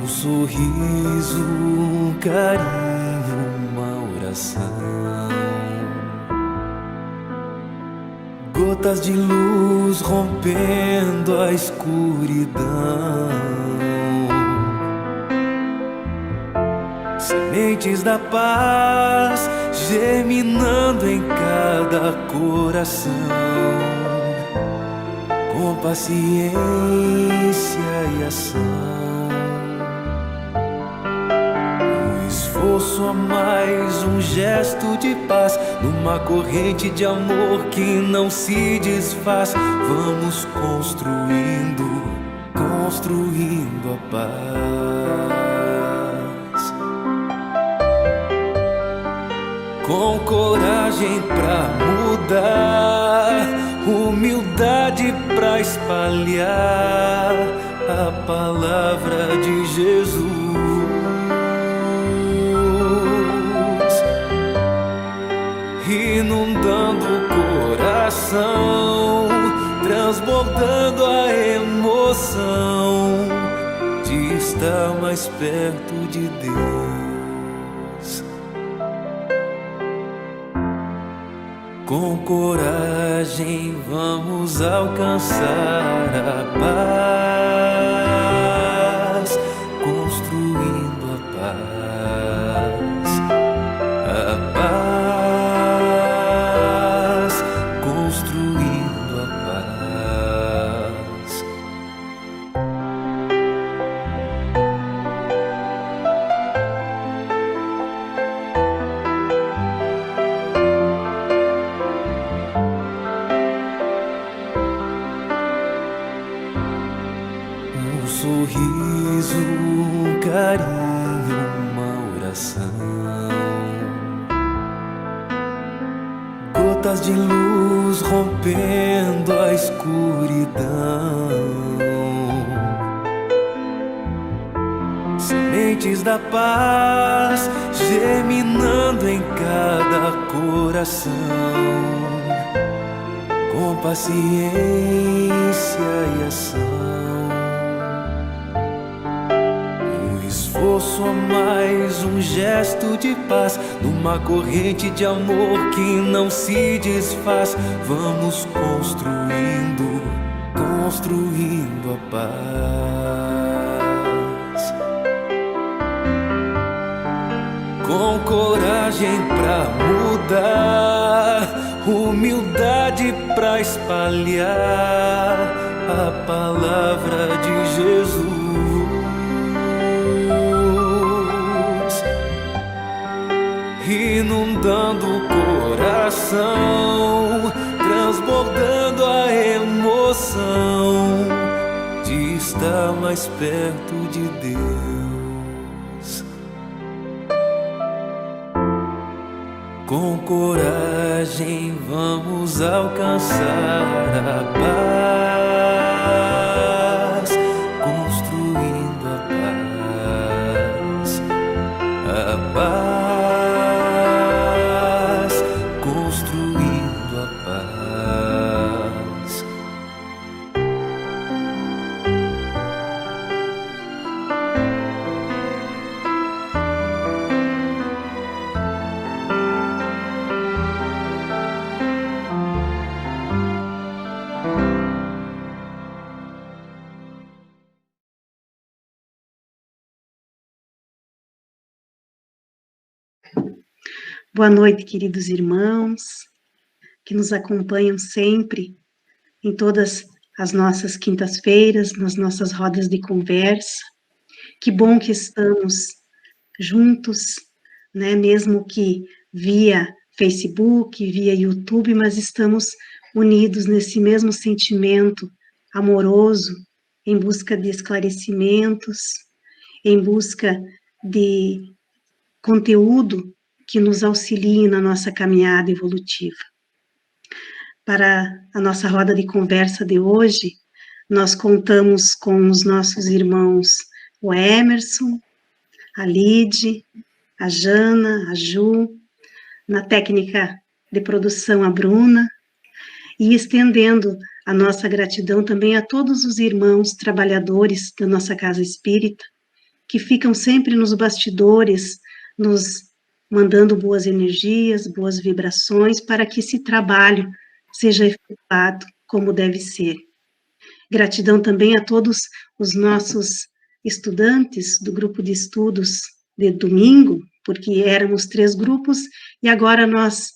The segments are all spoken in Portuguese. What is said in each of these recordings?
sorriso, um carinho, uma oração. Gotas de luz rompendo a escuridão. Sementes da paz germinando em cada coração. Com paciência e ação. Esforço a mais, um gesto de paz, numa corrente de amor que não se desfaz. Vamos construindo, construindo a paz. Com coragem pra mudar, humildade pra espalhar a palavra de Jesus. Inundando o coração, transbordando a emoção de estar mais perto de Deus. Com coragem vamos alcançar a paz, construindo a paz, a paz. Sorriso, um carinho, uma oração. Gotas de luz rompendo a escuridão. Sementes da paz germinando em cada coração. Com paciência e ação. Esforço a mais, um gesto de paz, numa corrente de amor que não se desfaz. Vamos construindo, construindo a paz. Com coragem pra mudar, humildade pra espalhar a palavra de Jesus. Inundando o coração, transbordando a emoção de estar mais perto de Deus. Com coragem vamos alcançar a paz, construindo a paz, a paz. Boa noite, queridos irmãos, que nos acompanham sempre em todas as nossas quintas-feiras, nas nossas rodas de conversa. Que bom que estamos juntos, né? Mesmo que via Facebook, via YouTube, mas estamos unidos nesse mesmo sentimento amoroso, em busca de esclarecimentos, em busca de conteúdo que nos auxiliem na nossa caminhada evolutiva. Para a nossa roda de conversa de hoje, nós contamos com os nossos irmãos, o Emerson, a Lide, a Jana, a Ju, na técnica de produção a Bruna, e estendendo a nossa gratidão também a todos os irmãos trabalhadores da nossa casa espírita, que ficam sempre nos bastidores, nos mandando boas energias, boas vibrações, para que esse trabalho seja efetuado como deve ser. Gratidão também a todos os nossos estudantes do grupo de estudos de domingo, porque éramos 3 grupos, e agora nós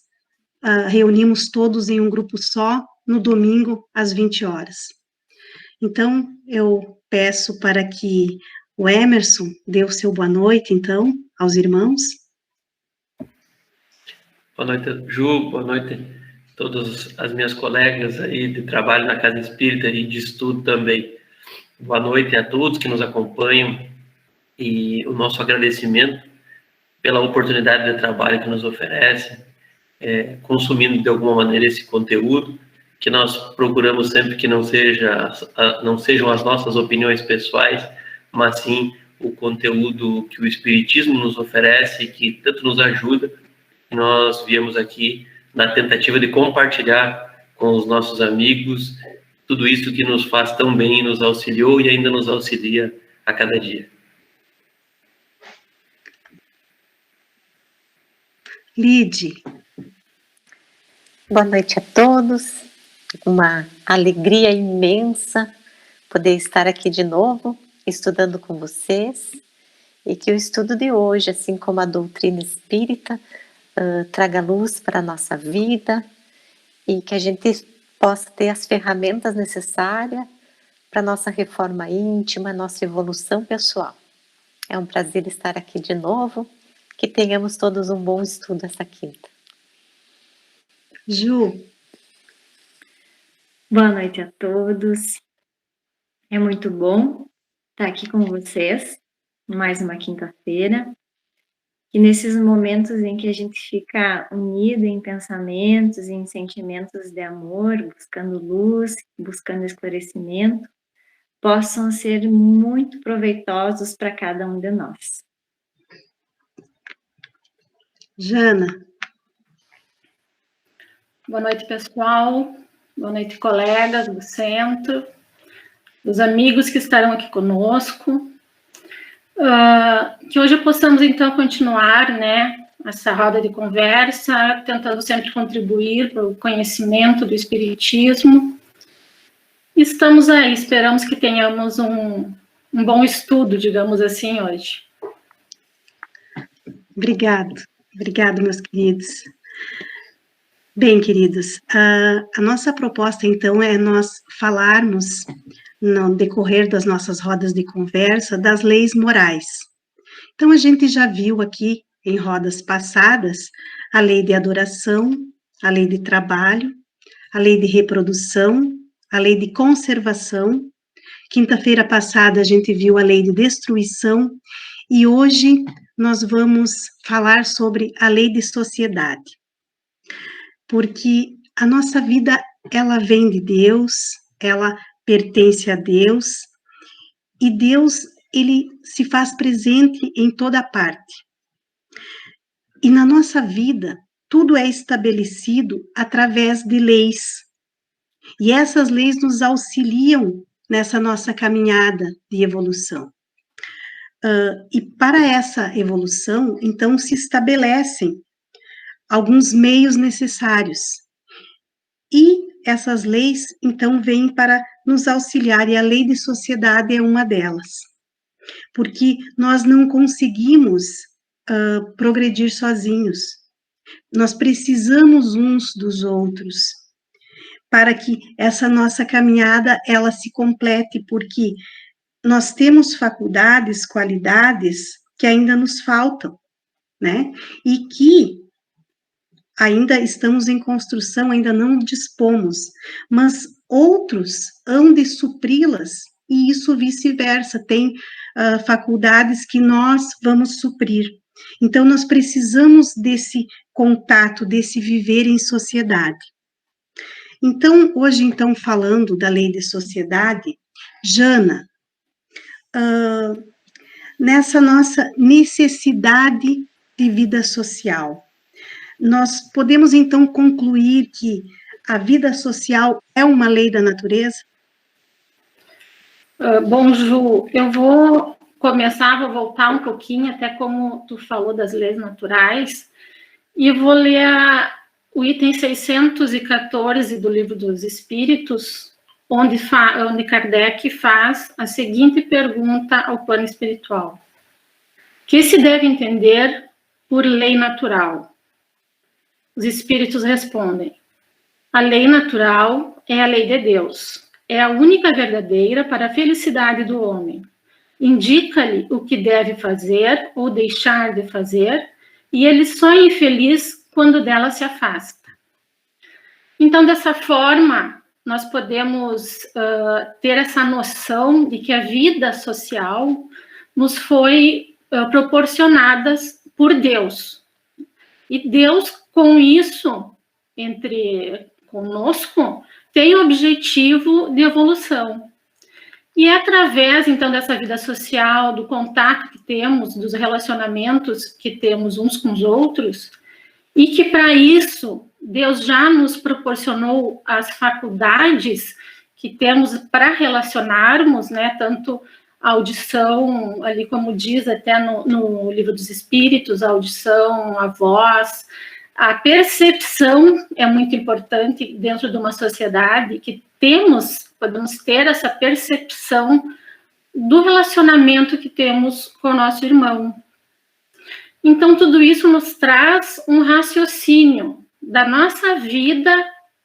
reunimos todos em um grupo só, no domingo, às 20 horas. Então, eu peço para que o Emerson dê o seu boa noite, então, aos irmãos. Boa noite, Ju, boa noite a todas as minhas colegas aí de trabalho na Casa Espírita e de estudo também. Boa noite a todos que nos acompanham e o nosso agradecimento pela oportunidade de trabalho que nos oferece, consumindo de alguma maneira esse conteúdo, que nós procuramos sempre que não sejam as nossas opiniões pessoais, mas sim o conteúdo que o Espiritismo nos oferece, que tanto nos ajuda. Nós viemos aqui na tentativa de compartilhar com os nossos amigos tudo isso que nos faz tão bem, nos auxiliou e ainda nos auxilia a cada dia. Lide. Boa noite a todos. Uma alegria imensa poder estar aqui de novo, estudando com vocês, e que o estudo de hoje, assim como a doutrina espírita, traga luz para a nossa vida e que a gente possa ter as ferramentas necessárias para a nossa reforma íntima, nossa evolução pessoal. É um prazer estar aqui de novo, que tenhamos todos um bom estudo essa quinta. Ju. Boa noite a todos. É muito bom estar aqui com vocês, mais uma quinta-feira. E nesses momentos em que a gente fica unido em pensamentos, em sentimentos de amor, buscando luz, buscando esclarecimento, possam ser muito proveitosos para cada um de nós. Jana. Boa noite, pessoal. Boa noite, colegas do centro, os amigos que estarão aqui conosco. Que hoje possamos, então, continuar, né, essa roda de conversa, tentando sempre contribuir para o conhecimento do Espiritismo. Estamos aí, esperamos que tenhamos um bom estudo, digamos assim, hoje. Obrigado, meus queridos. Bem, queridos, a nossa proposta, então, é nós falarmos, no decorrer das nossas rodas de conversa, das leis morais. Então, a gente já viu aqui, em rodas passadas, a lei de adoração, a lei de trabalho, a lei de reprodução, a lei de conservação. Quinta-feira passada, a gente viu a lei de destruição, e hoje nós vamos falar sobre a lei de sociedade. Porque a nossa vida, ela vem de Deus, ela pertence a Deus, e Deus, ele se faz presente em toda parte. E na nossa vida, tudo é estabelecido através de leis. E essas leis nos auxiliam nessa nossa caminhada de evolução. E para essa evolução, então, se estabelecem alguns meios necessários. E essas leis, então, vêm para nos auxiliar, e a lei de sociedade é uma delas. Porque nós não conseguimos progredir sozinhos. Nós precisamos uns dos outros, para que essa nossa caminhada, ela se complete, porque nós temos faculdades, qualidades, que ainda nos faltam, né? E que ainda estamos em construção, ainda não dispomos, mas outros hão de supri-las, e isso vice-versa, tem faculdades que nós vamos suprir. Então, nós precisamos desse contato, desse viver em sociedade. Então, hoje, então, falando da lei de sociedade, Jana, nessa nossa necessidade de vida social, nós podemos, então, concluir que a vida social é uma lei da natureza? Bom, Ju, eu vou começar, vou voltar um pouquinho, até como tu falou das leis naturais, e vou ler o item 614 do Livro dos Espíritos, onde Kardec faz a seguinte pergunta ao plano espiritual: que se deve entender por lei natural? Os espíritos respondem: a lei natural é a lei de Deus, é a única verdadeira para a felicidade do homem. Indica-lhe o que deve fazer ou deixar de fazer, e ele só é infeliz quando dela se afasta. Então, dessa forma, nós podemos ter essa noção de que a vida social nos foi proporcionada por Deus. E Deus, com isso, conosco, tem o objetivo de evolução. E é através, então, dessa vida social, do contato que temos, dos relacionamentos que temos uns com os outros, e que, para isso, Deus já nos proporcionou as faculdades que temos para relacionarmos, né, tanto a audição, ali como diz até no Livro dos Espíritos, a audição, a voz, a percepção é muito importante dentro de uma sociedade que podemos ter essa percepção do relacionamento que temos com o nosso irmão. Então, tudo isso nos traz um raciocínio da nossa vida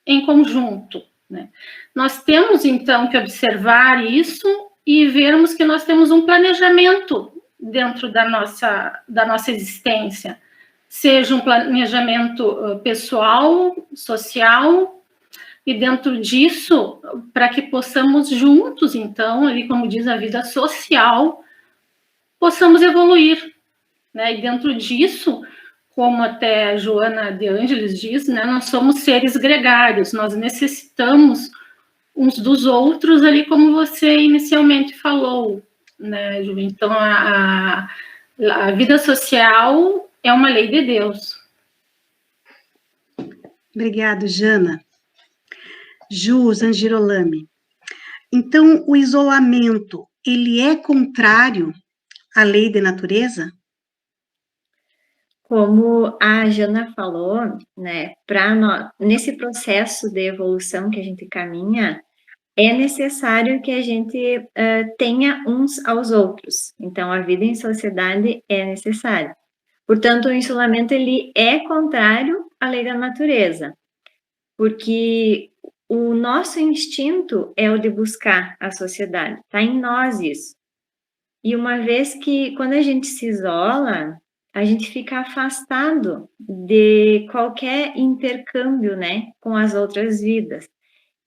em conjunto, né? Nós temos, então, que observar isso e vermos que nós temos um planejamento dentro da nossa existência, seja um planejamento pessoal, social, e dentro disso, para que possamos juntos, então, ali como diz a vida social, possamos evoluir, né? E dentro disso, como até a Joana de Ângeles diz, né, nós somos seres gregários, nós necessitamos uns dos outros, ali como você inicialmente falou, né, Ju? Então, a vida social é uma lei de Deus. Obrigado, Jana. Ju Zangirolami. Então, o isolamento, ele é contrário à lei da natureza? Como a Jana falou, né, nesse processo de evolução que a gente caminha, é necessário que a gente tenha uns aos outros. Então, a vida em sociedade é necessária. Portanto, o isolamento, ele é contrário à lei da natureza, porque o nosso instinto é o de buscar a sociedade, está em nós isso. E uma vez que, quando a gente se isola, a gente fica afastado de qualquer intercâmbio, né, com as outras vidas,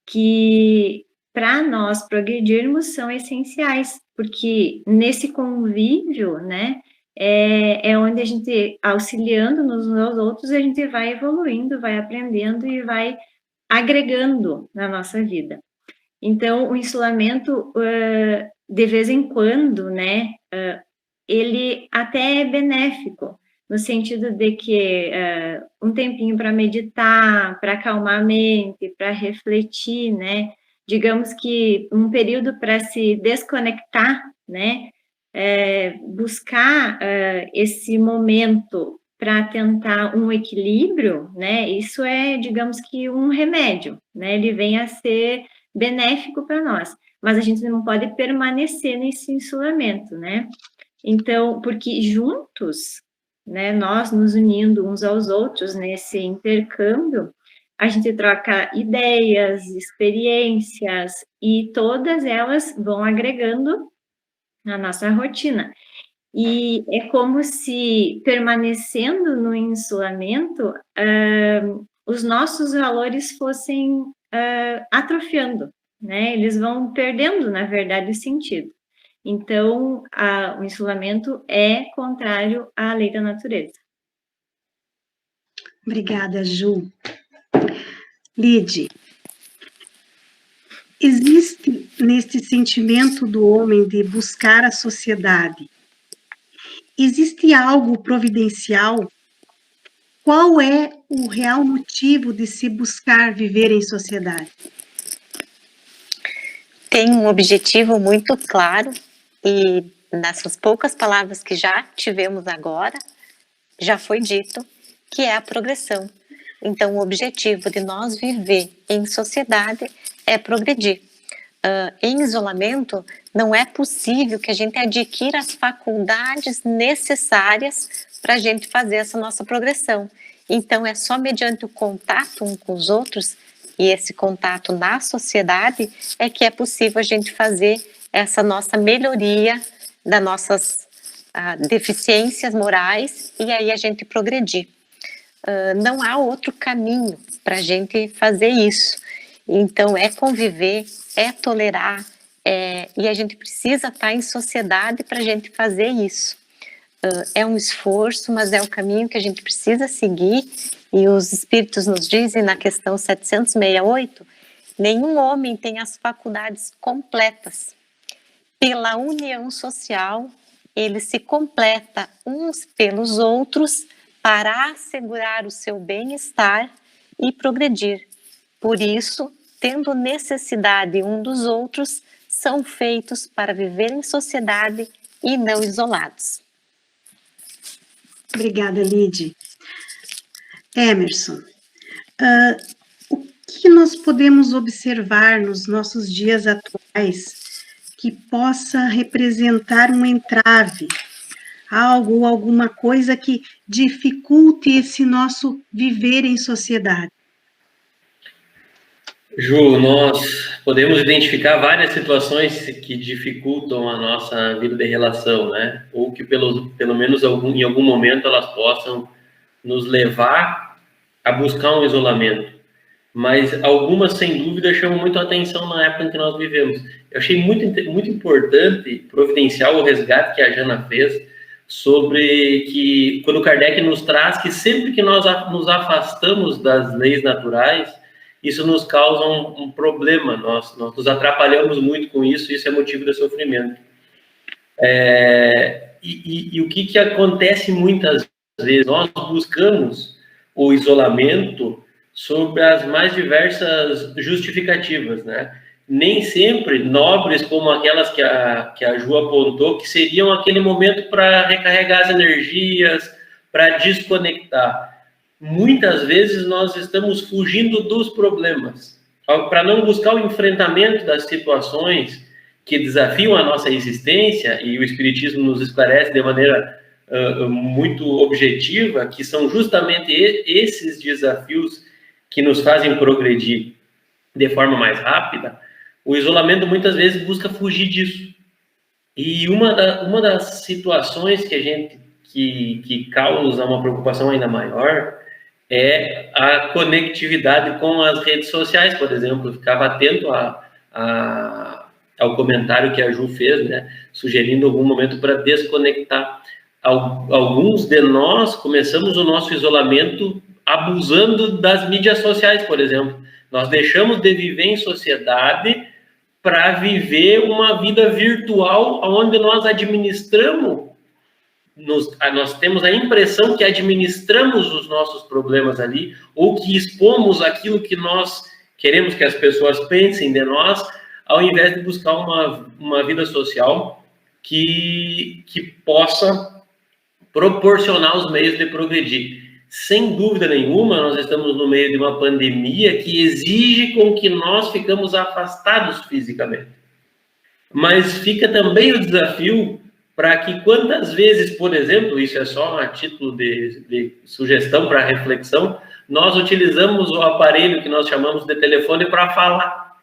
que para nós progredirmos são essenciais, porque nesse convívio, né, é onde a gente, auxiliando nos aos outros, a gente vai evoluindo, vai aprendendo e vai agregando na nossa vida. Então, o isolamento, de vez em quando, né, ele até é benéfico, no sentido de que um tempinho para meditar, para acalmar a mente, para refletir, né, digamos que um período para se desconectar, né, buscar esse momento para tentar um equilíbrio, né, isso é, digamos que um remédio, né, ele vem a ser benéfico para nós, mas a gente não pode permanecer nesse isolamento, né. Então, porque juntos, né, nós nos unindo uns aos outros nesse intercâmbio, a gente troca ideias, experiências, e todas elas vão agregando na nossa rotina. E é como se, permanecendo no isolamento, os nossos valores fossem atrofiando, né? Eles vão perdendo, na verdade, o sentido. Então, o isolamento é contrário à lei da natureza. Obrigada, Ju. Lide, existe neste sentimento do homem de buscar a sociedade, existe algo providencial? Qual é o real motivo de se buscar viver em sociedade? Tem um objetivo muito claro e nessas poucas palavras que já tivemos agora, já foi dito que é a progressão. Então, o objetivo de nós viver em sociedade é progredir. Em isolamento, não é possível que a gente adquira as faculdades necessárias para a gente fazer essa nossa progressão. Então, é só mediante o contato uns com os outros, e esse contato na sociedade, é que é possível a gente fazer essa nossa melhoria das nossas deficiências morais, e aí a gente progredir. Não há outro caminho para a gente fazer isso. Então, é conviver, é tolerar, e a gente precisa estar em sociedade para a gente fazer isso. É um esforço, mas é o caminho que a gente precisa seguir, e os espíritos nos dizem na questão 768, nenhum homem tem as faculdades completas. Pela união social, ele se completa uns pelos outros para assegurar o seu bem-estar e progredir. Por isso, tendo necessidade um dos outros, são feitos para viver em sociedade e não isolados. Obrigada, Lide. Emerson, o que nós podemos observar nos nossos dias atuais que possa representar um entrave, algo, alguma coisa que dificulte esse nosso viver em sociedade? Ju, nós podemos identificar várias situações que dificultam a nossa vida de relação, né? Ou que pelo menos em algum momento elas possam nos levar a buscar um isolamento. Mas algumas, sem dúvida, chamam muito a atenção na época em que nós vivemos. Eu achei muito importante providenciar o resgate que a Jana fez sobre que, quando Kardec nos traz que sempre que nós nos afastamos das leis naturais, isso nos causa um problema, nós nos atrapalhamos muito com isso, e isso é motivo de sofrimento. E o que acontece muitas vezes? Nós buscamos o isolamento sob as mais diversas justificativas, né? Nem sempre nobres como aquelas que a Ju apontou, que seriam aquele momento para recarregar as energias, para desconectar. Muitas vezes nós estamos fugindo dos problemas, para não buscar o enfrentamento das situações que desafiam a nossa existência, e o Espiritismo nos esclarece de maneira muito objetiva, que são justamente esses desafios que nos fazem progredir de forma mais rápida. O isolamento muitas vezes busca fugir disso. E uma das situações que causa uma preocupação ainda maior é a conectividade com as redes sociais, por exemplo. Eu ficava atento ao comentário que a Ju fez, né, sugerindo algum momento para desconectar. Alguns de nós começamos o nosso isolamento abusando das mídias sociais, por exemplo. Nós deixamos de viver em sociedade para viver uma vida virtual, onde nós administramos, nós temos a impressão que administramos os nossos problemas ali, ou que expomos aquilo que nós queremos que as pessoas pensem de nós, ao invés de buscar uma vida social que possa proporcionar os meios de progredir. Sem dúvida nenhuma, nós estamos no meio de uma pandemia que exige com que nós ficamos afastados fisicamente. Mas fica também o desafio para que quantas vezes, por exemplo, isso é só a título de sugestão para reflexão, nós utilizamos o aparelho que nós chamamos de telefone para falar.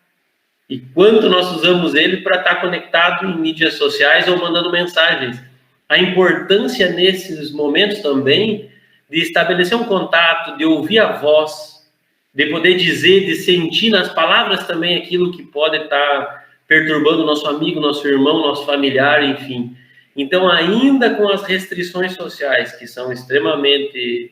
E quanto nós usamos ele para estar conectado em mídias sociais ou mandando mensagens. A importância nesses momentos também de estabelecer um contato, de ouvir a voz, de poder dizer, de sentir nas palavras também aquilo que pode estar perturbando nosso amigo, nosso irmão, nosso familiar, enfim. Então, ainda com as restrições sociais, que são extremamente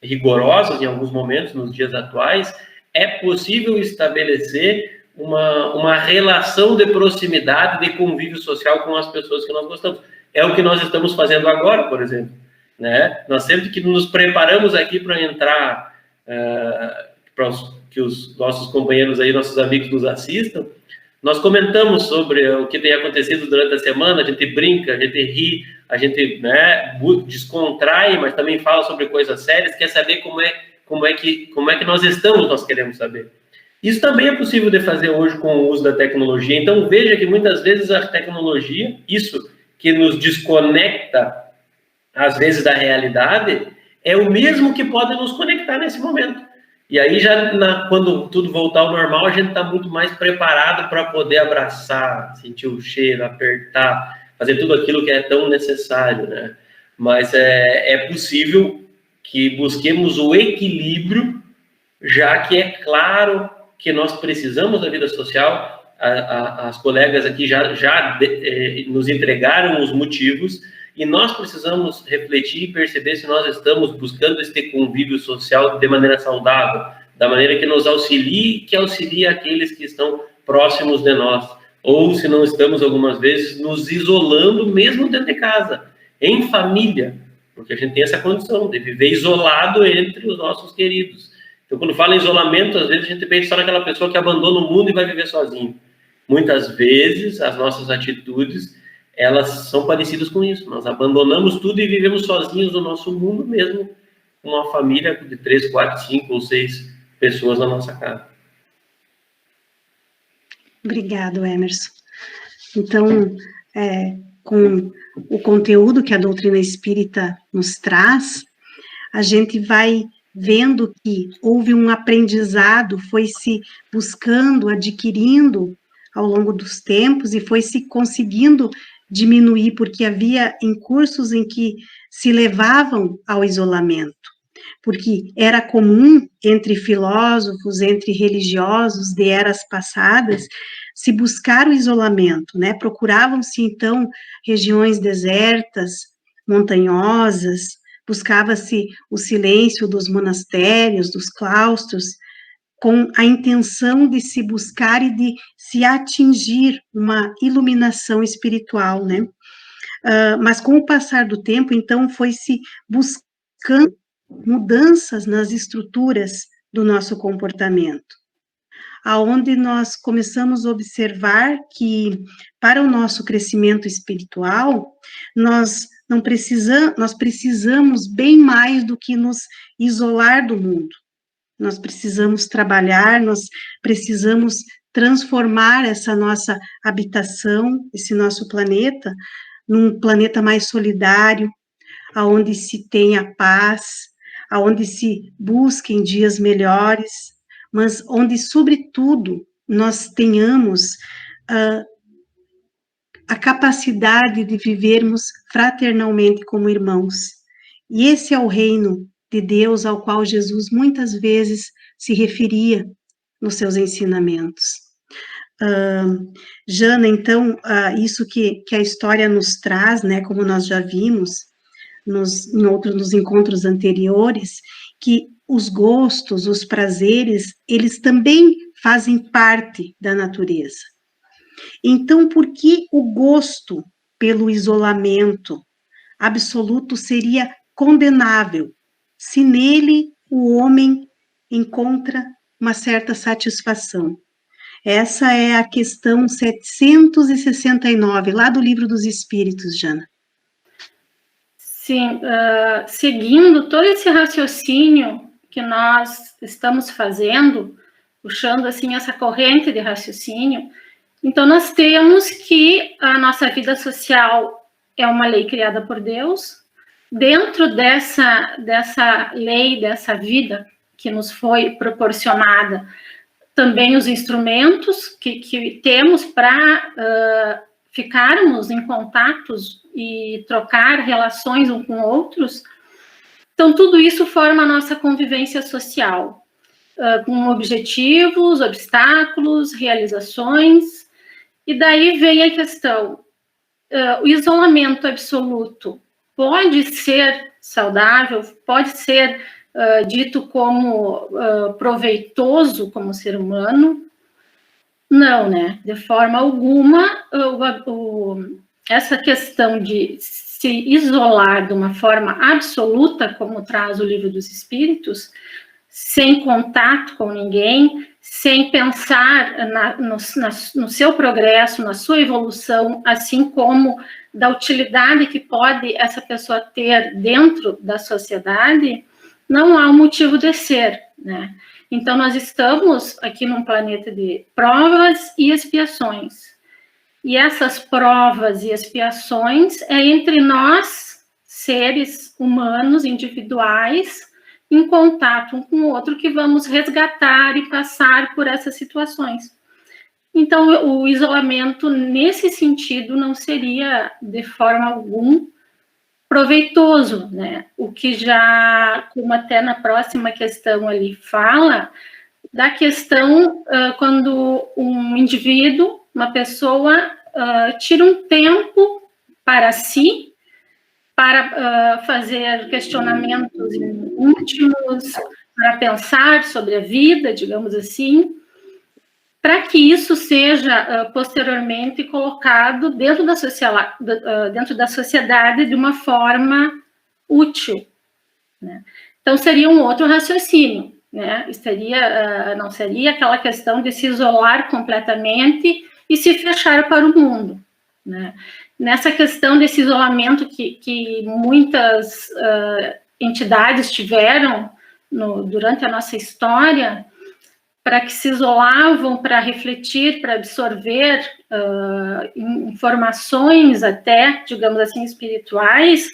rigorosas em alguns momentos, nos dias atuais, é possível estabelecer uma relação de proximidade, de convívio social com as pessoas que nós gostamos. É o que nós estamos fazendo agora, por exemplo. Né? Nós sempre que nos preparamos aqui para entrar, para que os nossos companheiros aí, nossos amigos nos assistam, Nós comentamos sobre o que tem acontecido durante a semana, a gente brinca, a gente ri, a gente, né, descontrai, mas também fala sobre coisas sérias, quer saber como é que nós estamos, nós queremos saber. Isso também é possível de fazer hoje com o uso da tecnologia. Então, veja que muitas vezes a tecnologia, isso que nos desconecta, às vezes, da realidade, é o mesmo que pode nos conectar nesse momento. E aí, quando tudo voltar ao normal, a gente está muito mais preparado para poder abraçar, sentir o cheiro, apertar, fazer tudo aquilo que é tão necessário, né? Mas é possível que busquemos o equilíbrio, já que é claro que nós precisamos da vida social. As colegas aqui já nos entregaram os motivos, e nós precisamos refletir e perceber se nós estamos buscando este convívio social de maneira saudável, da maneira que nos auxilie, que auxilie aqueles que estão próximos de nós, ou se não estamos, algumas vezes, nos isolando mesmo dentro de casa, em família, porque a gente tem essa condição de viver isolado entre os nossos queridos. Então, quando fala em isolamento, às vezes a gente pensa só naquela pessoa que abandona o mundo e vai viver sozinho. Muitas vezes, as nossas atitudes, elas são parecidas com isso. Nós abandonamos tudo e vivemos sozinhos no nosso mundo, mesmo com uma família de 3, 4, 5 ou 6 pessoas na nossa casa. Obrigado, Emerson. Então, com o conteúdo que a doutrina espírita nos traz, a gente vai vendo que houve um aprendizado, foi se buscando, adquirindo ao longo dos tempos e foi se conseguindo diminuir, porque havia cursos em que se levavam ao isolamento, porque era comum entre filósofos, entre religiosos de eras passadas, se buscar o isolamento, né? Procuravam-se, então, regiões desertas, montanhosas, buscava-se o silêncio dos monastérios, dos claustros, com a intenção de se buscar e de se atingir uma iluminação espiritual, né? Mas com o passar do tempo, então, foi se buscando mudanças nas estruturas do nosso comportamento, aonde nós começamos a observar que, para o nosso crescimento espiritual, nós precisamos bem mais do que nos isolar do mundo. Nós precisamos trabalhar, nós precisamos transformar essa nossa habitação, esse nosso planeta, num planeta mais solidário, aonde se tenha paz, aonde se busquem dias melhores, mas onde, sobretudo, nós tenhamos a capacidade de vivermos fraternalmente como irmãos. E esse é o reino de Deus ao qual Jesus muitas vezes se referia nos seus ensinamentos. Jana, então, isso que a história nos traz, né, como nós já vimos nos encontros anteriores, que os gostos, os prazeres, eles também fazem parte da natureza. Então, por que o gosto pelo isolamento absoluto seria condenável, se nele o homem encontra uma certa satisfação? Essa é a questão 769, lá do Livro dos Espíritos, Jana. Sim, seguindo todo esse raciocínio que nós estamos fazendo, puxando assim essa corrente de raciocínio, então nós temos que a nossa vida social é uma lei criada por Deus. Dentro dessa lei, dessa vida que nos foi proporcionada, também os instrumentos que temos para ficarmos em contatos e trocar relações uns com outros. Então, tudo isso forma a nossa convivência social, com objetivos, obstáculos, realizações. E daí vem a questão, o isolamento absoluto pode ser saudável, pode ser dito como proveitoso como ser humano? Não, né? De forma alguma, essa questão de se isolar de uma forma absoluta, como traz o Livro dos Espíritos, sem contato com ninguém, sem pensar no seu progresso, na sua evolução, assim como da utilidade que pode essa pessoa ter dentro da sociedade, não há um motivo de ser, né? Então, nós estamos aqui num planeta de provas e expiações. E essas provas e expiações é entre nós, seres humanos, individuais, em contato um com o outro, que vamos resgatar e passar por essas situações. Então, o isolamento, nesse sentido, não seria, de forma alguma, proveitoso, né? O que já, como até na próxima questão ali fala, da questão quando um indivíduo, uma pessoa, tira um tempo para si, para fazer questionamentos íntimos, para pensar sobre a vida, digamos assim, para que isso seja posteriormente colocado dentro da sociedade de uma forma útil, né? Então, seria um outro raciocínio, né? Não seria aquela questão de se isolar completamente e se fechar para o mundo, né? Nessa questão desse isolamento que muitas entidades tiveram durante a nossa história, para que se isolavam para refletir, para absorver informações até, digamos assim, espirituais.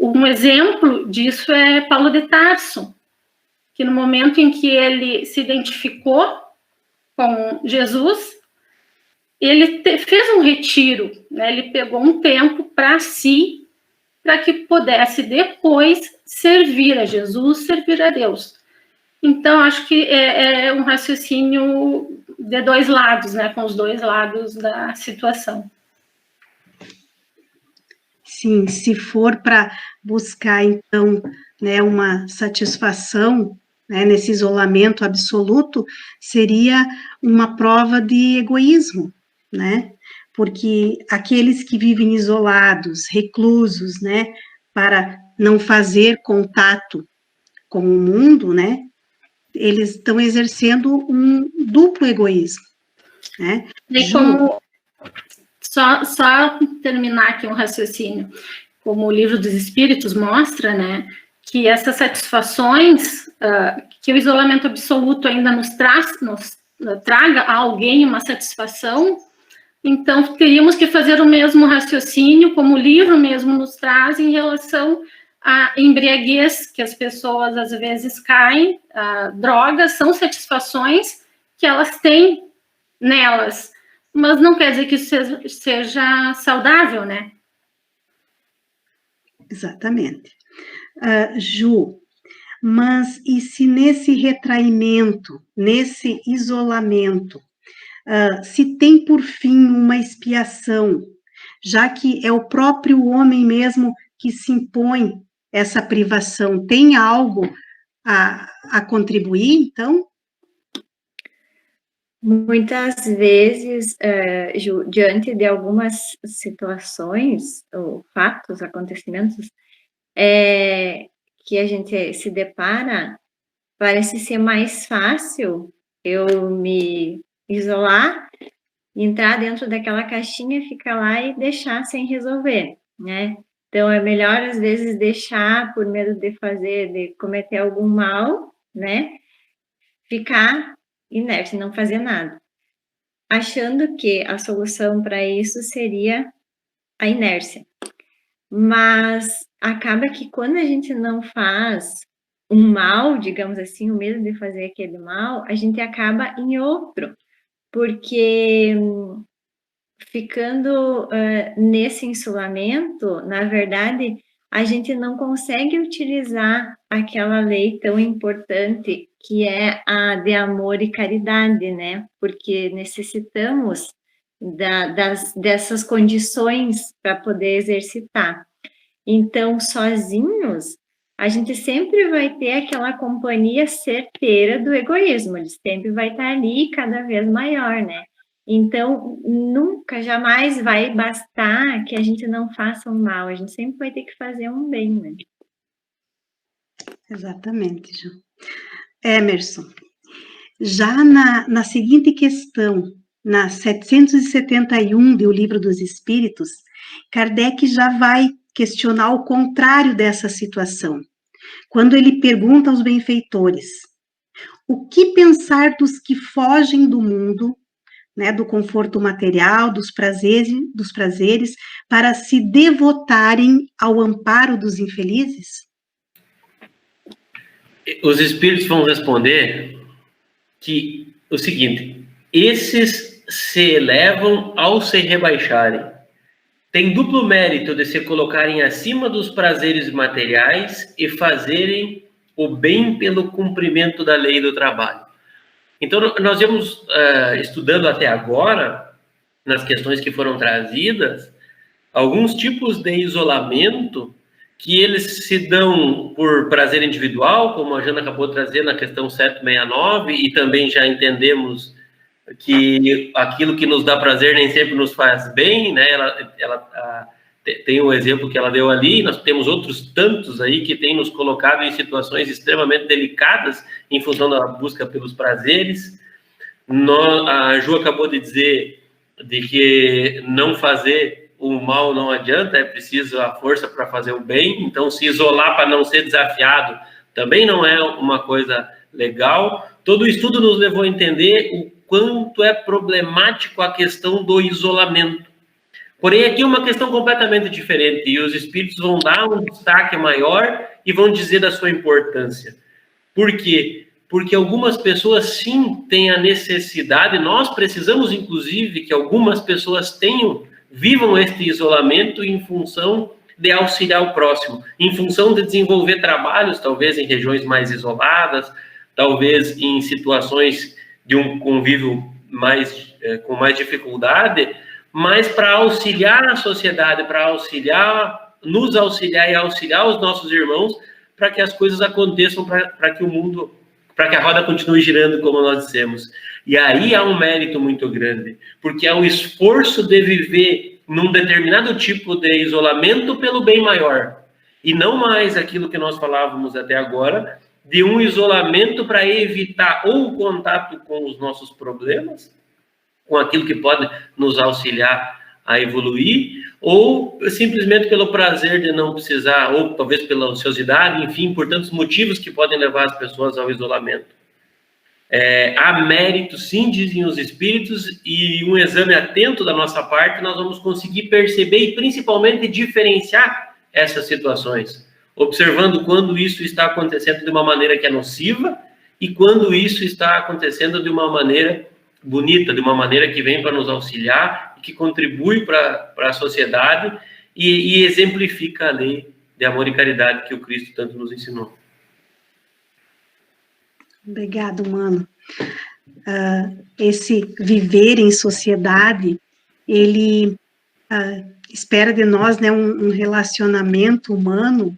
Um exemplo disso é Paulo de Tarso, que no momento em que ele se identificou com Jesus, ele fez um retiro, né? Ele pegou um tempo para si, para que pudesse depois servir a Jesus, servir a Deus. Então, acho que é um raciocínio de dois lados, né? Com os dois lados da situação. Sim, se for para buscar, então, né, uma satisfação, né, nesse isolamento absoluto, seria uma prova de egoísmo, né? Porque aqueles que vivem isolados, reclusos, né, para não fazer contato com o mundo, né, eles estão exercendo um duplo egoísmo, né? E como, só terminar aqui um raciocínio, como o Livro dos Espíritos mostra, né, que essas satisfações, que o isolamento absoluto ainda nos traga a alguém uma satisfação, então teríamos que fazer o mesmo raciocínio, como o livro mesmo nos traz, em relação à embriaguez que as pessoas às vezes caem. Drogas são satisfações que elas têm nelas, mas não quer dizer que isso seja saudável, né? Exatamente. Ju, mas e se nesse retraimento, nesse isolamento, se tem por fim uma expiação, já que é o próprio homem mesmo que se impõe essa privação, tem algo a contribuir, então? Muitas vezes, Ju, diante de algumas situações, ou fatos, acontecimentos, que a gente se depara, parece ser mais fácil eu me isolar, entrar dentro daquela caixinha, ficar lá e deixar sem resolver, né? Então, é melhor, às vezes, deixar por medo de cometer algum mal, né? Ficar inerte, não fazer nada, achando que a solução para isso seria a inércia. Mas acaba que quando a gente não faz um mal, digamos assim, o medo de fazer aquele mal, a gente acaba em outro, porque ficando nesse insulamento, na verdade, a gente não consegue utilizar aquela lei tão importante que é a de amor e caridade, né? Porque necessitamos dessas condições para poder exercitar. Então, sozinhos, a gente sempre vai ter aquela companhia certeira do egoísmo, ele sempre vai estar ali cada vez maior, né? Então, nunca, jamais vai bastar que a gente não faça um mal, a gente sempre vai ter que fazer um bem, né? Exatamente, Ju. Emerson, Já na seguinte questão, na 771 do Livro dos Espíritos, Kardec já vai questionar o contrário dessa situação, quando ele pergunta aos benfeitores: o que pensar dos que fogem do mundo, né, do conforto material, dos prazeres, para se devotarem ao amparo dos infelizes? Os espíritos vão responder que o seguinte: esses se elevam ao se rebaixarem. Tem duplo mérito de se colocarem acima dos prazeres materiais e fazerem o bem pelo cumprimento da lei do trabalho. Então, nós vamos estudando até agora, nas questões que foram trazidas, alguns tipos de isolamento que eles se dão por prazer individual, como a Jana acabou de trazer na questão 769, e também já entendemos que aquilo que nos dá prazer nem sempre nos faz bem, né? Ela tem um exemplo que ela deu ali, nós temos outros tantos aí que têm nos colocado em situações extremamente delicadas em função da busca pelos prazeres. A Ju acabou de dizer de que não fazer o mal não adianta, é preciso a força para fazer o bem, então se isolar para não ser desafiado também não é uma coisa legal. Todo o estudo nos levou a entender o quanto é problemático a questão do isolamento. Porém, aqui é uma questão completamente diferente, e os espíritos vão dar um destaque maior e vão dizer da sua importância. Por quê? Porque algumas pessoas, sim, têm a necessidade, nós precisamos, inclusive, que algumas pessoas vivam este isolamento em função de auxiliar o próximo, em função de desenvolver trabalhos, talvez em regiões mais isoladas, talvez em situações de um convívio com mais dificuldade, mas para auxiliar a sociedade, para nos auxiliar e auxiliar os nossos irmãos, para que as coisas aconteçam, para que o mundo, para que a roda continue girando, como nós dissemos. E aí há um mérito muito grande, porque é o esforço de viver num determinado tipo de isolamento pelo bem maior, e não mais aquilo que nós falávamos até agora, de um isolamento para evitar ou o contato com os nossos problemas, com aquilo que pode nos auxiliar a evoluir, ou simplesmente pelo prazer de não precisar, ou talvez pela ociosidade, enfim, por tantos motivos que podem levar as pessoas ao isolamento. Há mérito, sim, dizem os espíritos, e um exame atento da nossa parte, nós vamos conseguir perceber e principalmente diferenciar essas situações, observando quando isso está acontecendo de uma maneira que é nociva e quando isso está acontecendo de uma maneira bonita, de uma maneira que vem para nos auxiliar e que contribui para a sociedade e exemplifica a lei de amor e caridade que o Cristo tanto nos ensinou. Obrigado, mano. Esse viver em sociedade, ele espera de nós, né, um relacionamento humano,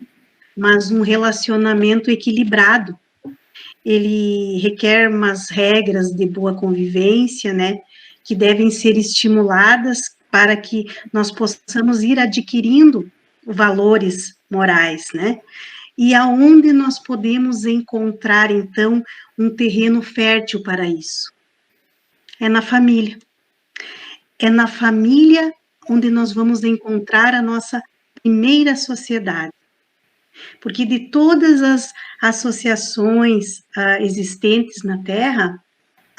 mas um relacionamento equilibrado. Ele requer umas regras de boa convivência, né, que devem ser estimuladas para que nós possamos ir adquirindo valores morais, né, e aonde nós podemos encontrar, então, um terreno fértil para isso? É na família. É na família onde nós vamos encontrar a nossa primeira sociedade. Porque de todas as associações existentes na Terra,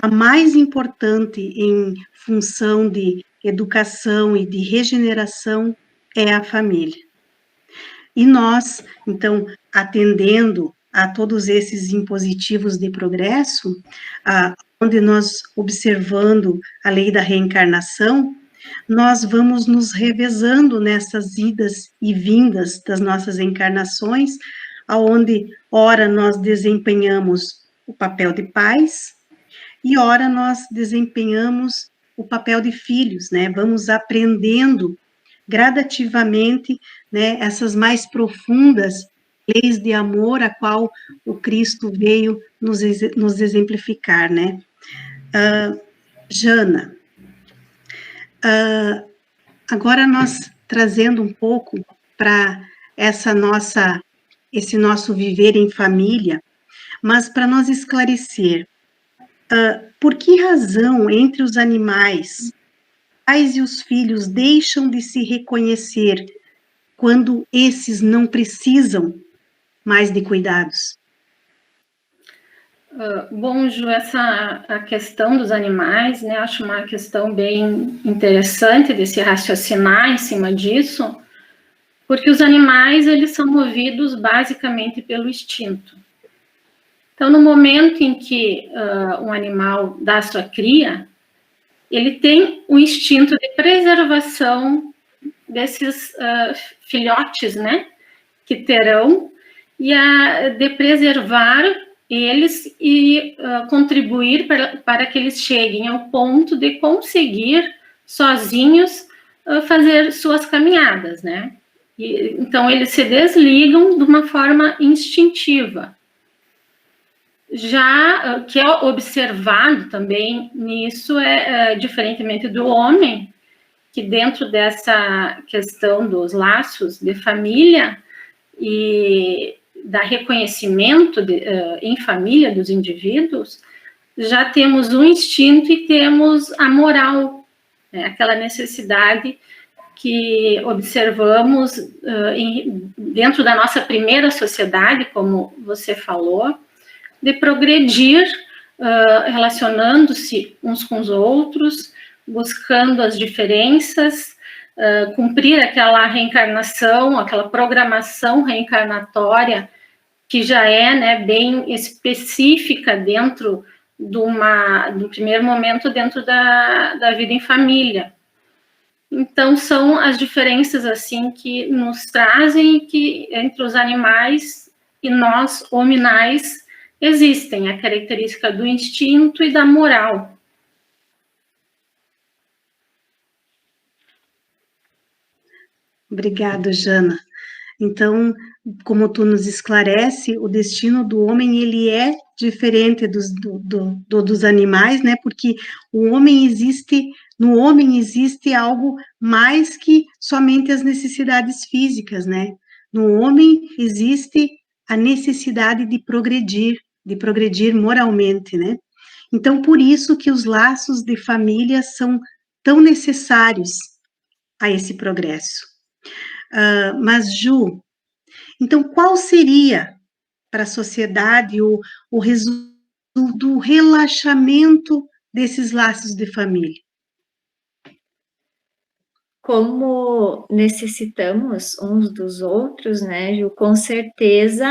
a mais importante em função de educação e de regeneração é a família. E nós, então, atendendo a todos esses impositivos de progresso, onde nós, observando a lei da reencarnação, nós vamos nos revezando nessas idas e vindas das nossas encarnações, aonde, ora, nós desempenhamos o papel de pais, e ora, nós desempenhamos o papel de filhos, né? Vamos aprendendo gradativamente, né, essas mais profundas leis de amor, a qual o Cristo veio nos exemplificar, né? Jana, agora nós trazendo um pouco para esse nosso viver em família, mas para nós esclarecer, Por que razão, entre os animais, pais e os filhos deixam de se reconhecer quando esses não precisam mais de cuidados? Bom, Ju, a questão dos animais, né, acho uma questão bem interessante de se raciocinar em cima disso, porque os animais, eles são movidos basicamente pelo instinto. Então, no momento em que um animal dá sua cria, ele tem o instinto de preservação desses filhotes, né, que terão, e de preservar eles e contribuir para que eles cheguem ao ponto de conseguir sozinhos fazer suas caminhadas, né? Então, eles se desligam de uma forma instintiva. Já que é observado também nisso, diferentemente do homem, que dentro dessa questão dos laços de família e da reconhecimento em família dos indivíduos, já temos o instinto e temos a moral, né? Aquela necessidade que observamos dentro da nossa primeira sociedade, como você falou, de progredir relacionando-se uns com os outros, buscando as diferenças, cumprir aquela reencarnação, aquela programação reencarnatória que já é, né, bem específica dentro do primeiro momento dentro da vida em família. Então, são as diferenças, assim, que nos trazem que entre os animais e nós, hominais, existem a característica do instinto e da moral. Obrigada, Jana. Então, como tu nos esclarece, o destino do homem, ele é diferente dos animais, né? Porque no homem existe algo mais que somente as necessidades físicas, né? No homem existe a necessidade de progredir moralmente, né? Então, por isso que os laços de família são tão necessários a esse progresso. Mas, Ju, então qual seria para a sociedade o resultado do relaxamento desses laços de família? Como necessitamos uns dos outros, né, Ju, com certeza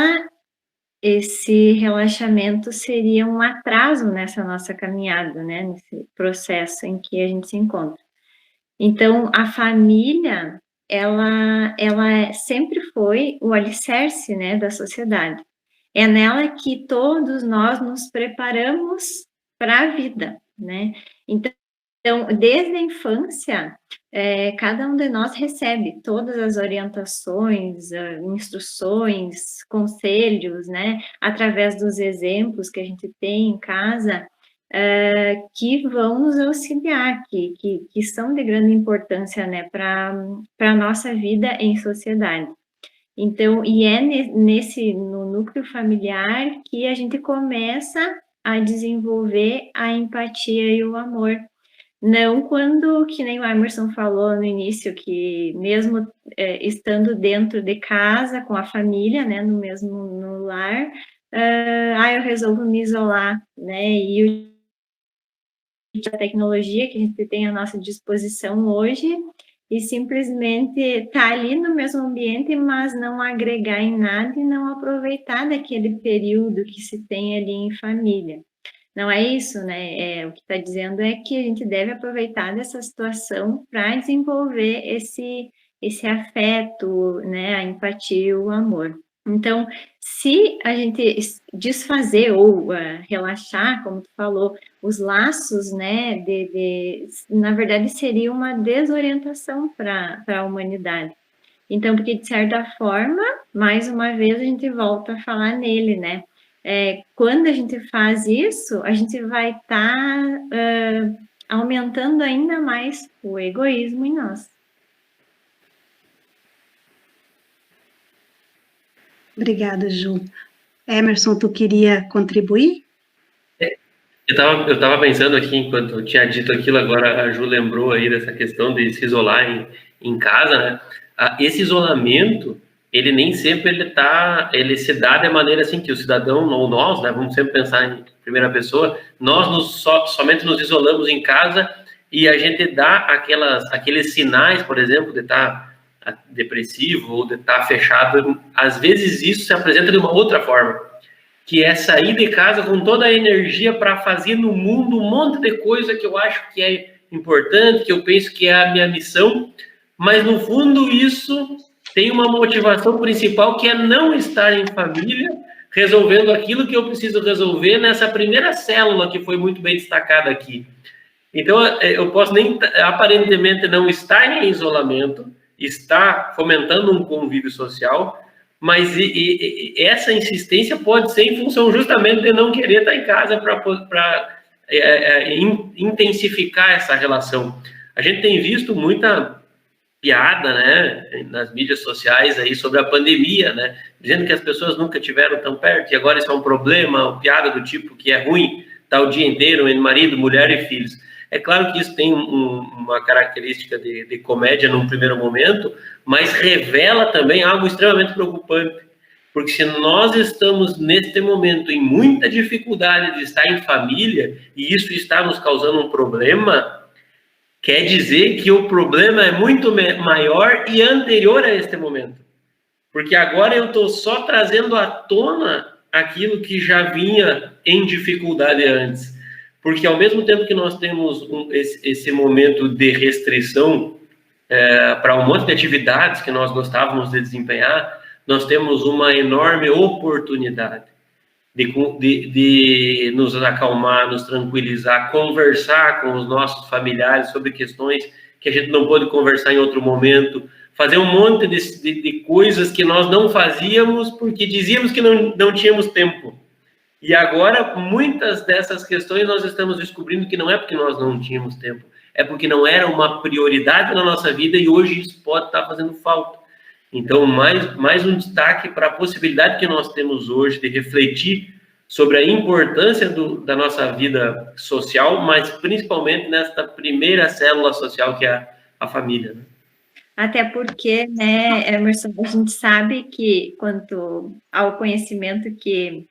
esse relaxamento seria um atraso nessa nossa caminhada, né, nesse processo em que a gente se encontra. Então, a família, ela sempre foi o alicerce, né, da sociedade. É nela que todos nós nos preparamos para a vida, né? Então, desde a infância, cada um de nós recebe todas as orientações, instruções, conselhos, né? Através dos exemplos que a gente tem em casa, que vão nos auxiliar, que são de grande importância, né, para a nossa vida em sociedade. Então, e é no núcleo familiar que a gente começa a desenvolver a empatia e o amor. Não quando, que nem o Emerson falou no início, que mesmo estando dentro de casa, com a família, né, no lar, eu resolvo me isolar, né, e a tecnologia que a gente tem à nossa disposição hoje, e simplesmente estar ali no mesmo ambiente, mas não agregar em nada e não aproveitar daquele período que se tem ali em família. Não é isso, né? O que está dizendo é que a gente deve aproveitar dessa situação para desenvolver esse afeto, né? A empatia e o amor. Então, se a gente desfazer ou relaxar, como tu falou, os laços, né, na verdade, seria uma desorientação para a humanidade. Então, porque, de certa forma, mais uma vez, a gente volta a falar nele, né? Quando a gente faz isso, a gente vai estar aumentando ainda mais o egoísmo em nós. Obrigada, Ju. Emerson, tu queria contribuir? Eu tava pensando aqui, enquanto eu tinha dito aquilo, agora a Ju lembrou aí dessa questão de se isolar em casa, né? Esse isolamento, ele nem sempre ele se dá de maneira assim que o cidadão, ou nós, né, vamos sempre pensar em primeira pessoa, nós somente nos isolamos em casa e a gente dá aqueles sinais, por exemplo, de estar depressivo ou de estar fechado. Às vezes isso se apresenta de uma outra forma, que é sair de casa com toda a energia para fazer no mundo um monte de coisa que eu acho que é importante, que eu penso que é a minha missão, mas no fundo isso tem uma motivação principal, que é não estar em família, resolvendo aquilo que eu preciso resolver nessa primeira célula que foi muito bem destacada aqui. Então, eu posso nem aparentemente não estar em isolamento, estar fomentando um convívio social, mas essa insistência pode ser em função justamente de não querer estar em casa para intensificar essa relação. A gente tem visto muita piada, né, nas mídias sociais aí sobre a pandemia, né, dizendo que as pessoas nunca tiveram tão perto e agora isso é um problema, piada do tipo que é ruim estar o dia inteiro entre marido, mulher e filhos. É claro que isso tem uma característica de comédia num primeiro momento, mas revela também algo extremamente preocupante, porque se nós estamos neste momento em muita dificuldade de estar em família e isso está nos causando um problema, quer dizer que o problema é muito maior e anterior a este momento, porque agora eu estou só trazendo à tona aquilo que já vinha em dificuldade antes. Porque ao mesmo tempo que nós temos esse momento de restrição para um monte de atividades que nós gostávamos de desempenhar, nós temos uma enorme oportunidade de nos acalmar, nos tranquilizar, conversar com os nossos familiares sobre questões que a gente não pôde conversar em outro momento, fazer um monte de coisas que nós não fazíamos porque dizíamos que não tínhamos tempo. E agora, muitas dessas questões nós estamos descobrindo que não é porque nós não tínhamos tempo, é porque não era uma prioridade na nossa vida e hoje isso pode estar fazendo falta. Então, mais um destaque para a possibilidade que nós temos hoje de refletir sobre a importância da nossa vida social, mas principalmente nesta primeira célula social que é a família, né? Até porque, né, Emerson, a gente sabe que quanto ao conhecimento que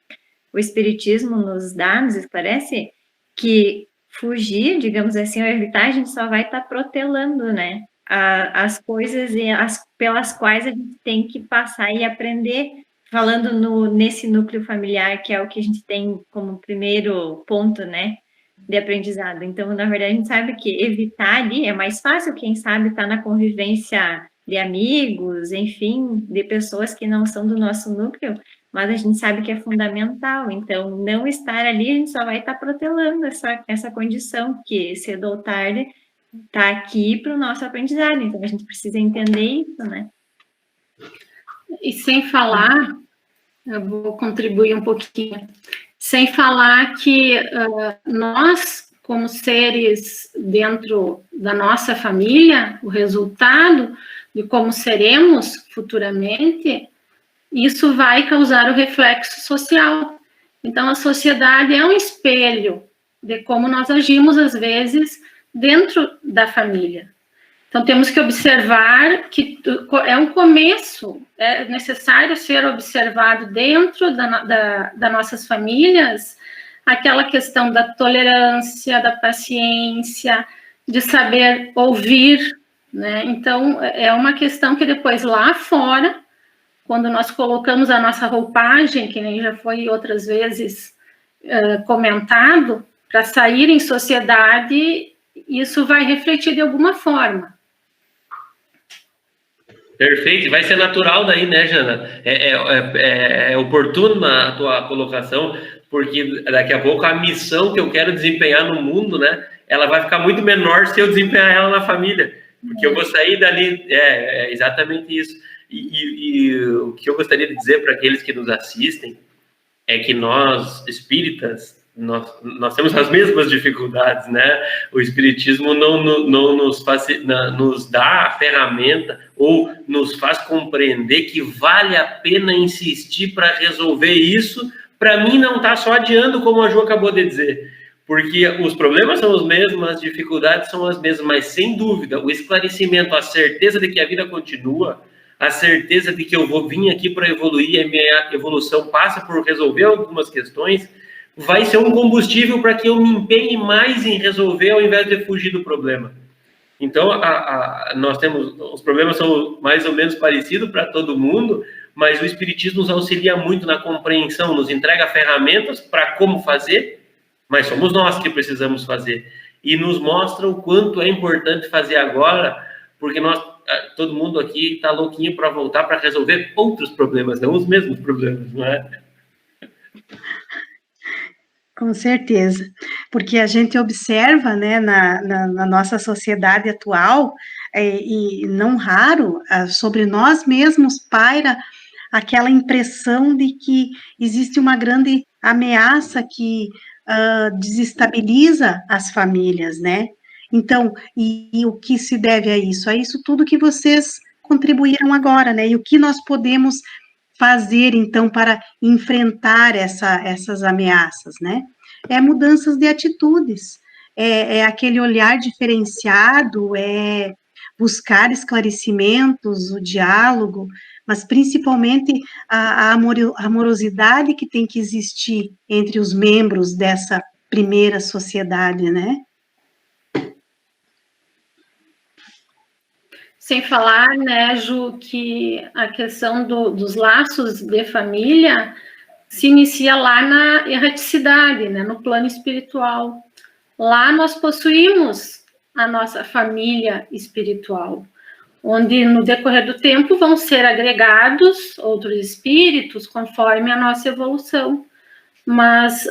o Espiritismo nos dá, nos esclarece, que fugir, digamos assim, ou evitar, a gente só vai estar protelando, né, as coisas pelas quais a gente tem que passar e aprender, falando nesse núcleo familiar, que é o que a gente tem como primeiro ponto, né, de aprendizado. Então, na verdade, a gente sabe que evitar ali é mais fácil, quem sabe estar na convivência de amigos, enfim, de pessoas que não são do nosso núcleo, mas a gente sabe que é fundamental. Então, não estar ali, a gente só vai estar protelando essa condição, que cedo ou tarde está aqui para o nosso aprendizado. Então, a gente precisa entender isso, né? E sem falar, eu vou contribuir um pouquinho, sem falar que nós, como seres dentro da nossa família, o resultado de como seremos futuramente, isso vai causar o reflexo social. Então, a sociedade é um espelho de como nós agimos, às vezes, dentro da família. Então, temos que observar que é um começo, é necessário ser observado dentro das nossas famílias, aquela questão da tolerância, da paciência, de saber ouvir, né? Então, é uma questão que depois lá fora, quando nós colocamos a nossa roupagem, que nem já foi outras vezes comentado, para sair em sociedade, isso vai refletir de alguma forma. Perfeito, vai ser natural daí, né, Jana? É oportuna a tua colocação, porque daqui a pouco a missão que eu quero desempenhar no mundo, né, ela vai ficar muito menor se eu desempenhar ela na família, porque eu vou sair dali, é exatamente isso. E o que eu gostaria de dizer para aqueles que nos assistem é que nós, espíritas, nós temos as mesmas dificuldades, né? O espiritismo não nos dá a ferramenta ou nos faz compreender que vale a pena insistir para resolver isso, para mim não estar só adiando, como a Ju acabou de dizer, porque os problemas são os mesmos, as dificuldades são as mesmas, mas sem dúvida, o esclarecimento, a certeza de que a vida continua, a certeza de que eu vou vir aqui para evoluir, e a minha evolução passa por resolver algumas questões, vai ser um combustível para que eu me empenhe mais em resolver ao invés de fugir do problema. Então, nós temos, os problemas são mais ou menos parecidos para todo mundo, mas o Espiritismo nos auxilia muito na compreensão, nos entrega ferramentas para como fazer, mas somos nós que precisamos fazer. E nos mostra o quanto é importante fazer agora, porque todo mundo aqui está louquinho para voltar para resolver outros problemas, não os mesmos problemas, não é? Com certeza, porque a gente observa, né, na nossa sociedade atual, e não raro, sobre nós mesmos paira aquela impressão de que existe uma grande ameaça que desestabiliza as famílias, né? Então, e o que se deve a isso? A isso tudo que vocês contribuíram agora, né? E o que nós podemos fazer, então, para enfrentar essas ameaças, né? É mudanças de atitudes, é aquele olhar diferenciado, é buscar esclarecimentos, o diálogo, mas principalmente a amorosidade que tem que existir entre os membros dessa primeira sociedade, né? Sem falar, né, Ju, que a questão dos laços de família se inicia lá na erraticidade, né, no plano espiritual. Lá nós possuímos a nossa família espiritual, onde no decorrer do tempo vão ser agregados outros espíritos conforme a nossa evolução. Mas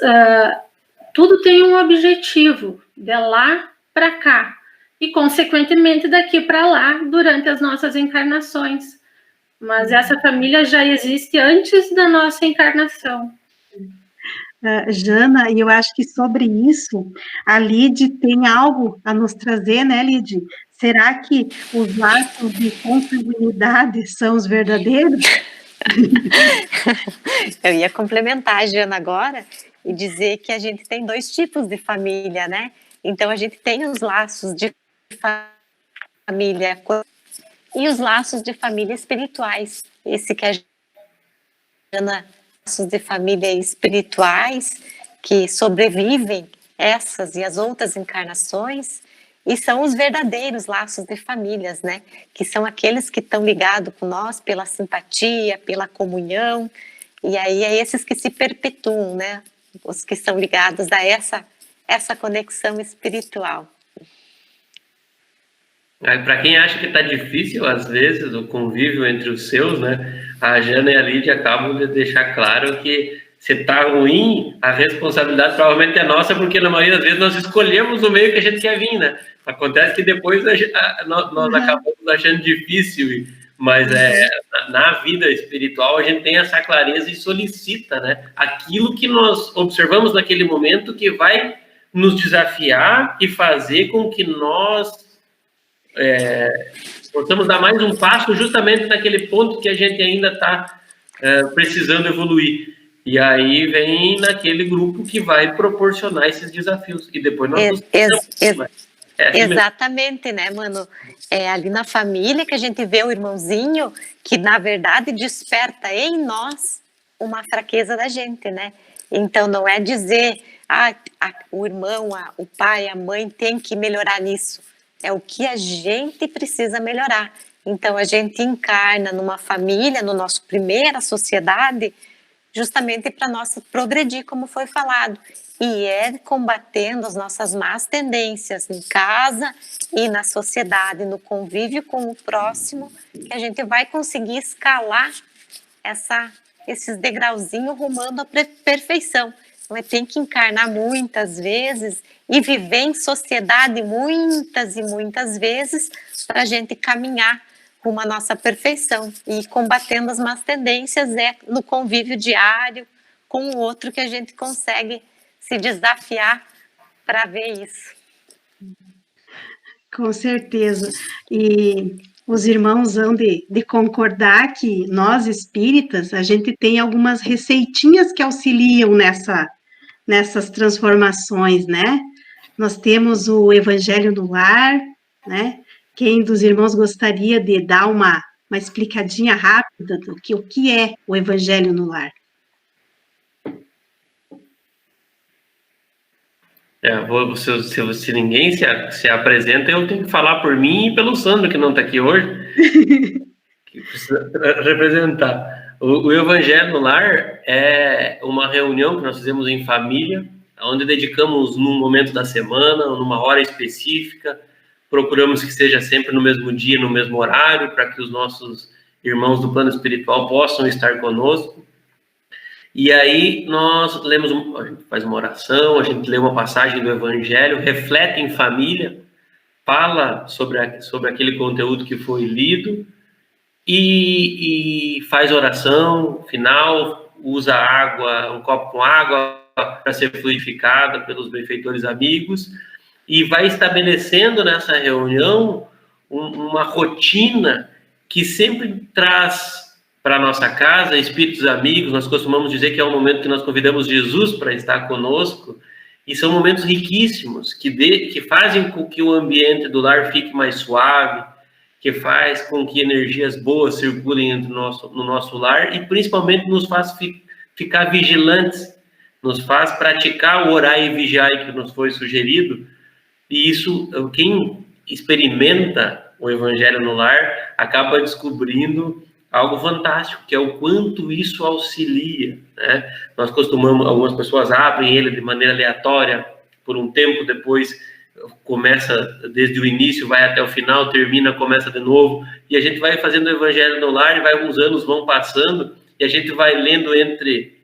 tudo tem um objetivo, de lá para cá. E, consequentemente, daqui para lá, durante as nossas encarnações. Mas essa família já existe antes da nossa encarnação. Jana, e eu acho que sobre isso, a Lide tem algo a nos trazer, né, Lide? Será que os laços de consanguinidade são os verdadeiros? Eu ia complementar a Jana agora e dizer que a gente tem 2 tipos de família, né? Então, a gente tem os laços de família e os laços de família espirituais. Esse que a Jana, laços de família espirituais que sobrevivem essas e as outras encarnações, e são os verdadeiros laços de famílias, né? Que são aqueles que estão ligados com nós pela simpatia, pela comunhão, e aí é esses que se perpetuam, né? Os que são ligados a essa conexão espiritual. Para quem acha que está difícil, às vezes, o convívio entre os seus, né? A Jana e a Lídia acabam de deixar claro que se está ruim, a responsabilidade provavelmente é nossa, porque na maioria das vezes nós escolhemos o meio que a gente quer vir, né? Acontece que depois nós acabamos achando difícil, mas na vida espiritual a gente tem essa clareza e solicita, né? Aquilo que nós observamos naquele momento que vai nos desafiar e fazer com que nós possamos dar mais um passo justamente naquele ponto que a gente ainda está precisando evoluir. E aí vem naquele grupo que vai proporcionar esses desafios. E depois nós exatamente, né, mano? É ali na família que a gente vê o irmãozinho que, na verdade, desperta em nós uma fraqueza da gente, né? Então, não é dizer, o irmão, o pai, a mãe tem que melhorar nisso. É o que a gente precisa melhorar. Então, a gente encarna numa família, no nosso primeira sociedade, justamente para nós progredir, como foi falado. E é combatendo as nossas más tendências em casa e na sociedade, no convívio com o próximo, que a gente vai conseguir escalar esses degrauzinhos rumando à perfeição. Então, tem que encarnar muitas vezes e viver em sociedade muitas e muitas vezes para a gente caminhar rumo à nossa perfeição. E combatendo as más tendências no convívio diário com o outro que a gente consegue se desafiar para ver isso. Com certeza. E os irmãos hão de concordar que nós, espíritas, a gente tem algumas receitinhas que auxiliam nessas transformações, né? Nós temos o Evangelho no Lar, né? Quem dos irmãos gostaria de dar uma explicadinha rápida do que o que é o Evangelho no Lar? Se ninguém se apresenta, eu tenho que falar por mim e pelo Sandro, que não está aqui hoje, que precisa representar. O Evangelho no Lar é uma reunião que nós fizemos em família, onde dedicamos num momento da semana, numa hora específica, procuramos que seja sempre no mesmo dia, no mesmo horário, para que os nossos irmãos do plano espiritual possam estar conosco. E aí nós lemos, a gente faz uma oração, a gente lê uma passagem do Evangelho, reflete em família, fala sobre aquele conteúdo que foi lido e faz oração final, usa água, um copo com água para ser fluidificada pelos benfeitores amigos e vai estabelecendo nessa reunião uma rotina que sempre traz para a nossa casa, espíritos amigos. Nós costumamos dizer que é o momento que nós convidamos Jesus para estar conosco, e são momentos riquíssimos, que fazem com que o ambiente do lar fique mais suave, que faz com que energias boas circulem no nosso lar, e principalmente nos faz ficar vigilantes, nos faz praticar o orar e vigiar que nos foi sugerido, e isso, quem experimenta o Evangelho no Lar, acaba descobrindo algo fantástico, que é o quanto isso auxilia, né? Nós costumamos, algumas pessoas abrem ele de maneira aleatória por um tempo, depois começa desde o início, vai até o final, termina, começa de novo, e a gente vai fazendo o Evangelho no Lar, e os anos vão passando, e a gente vai lendo, entre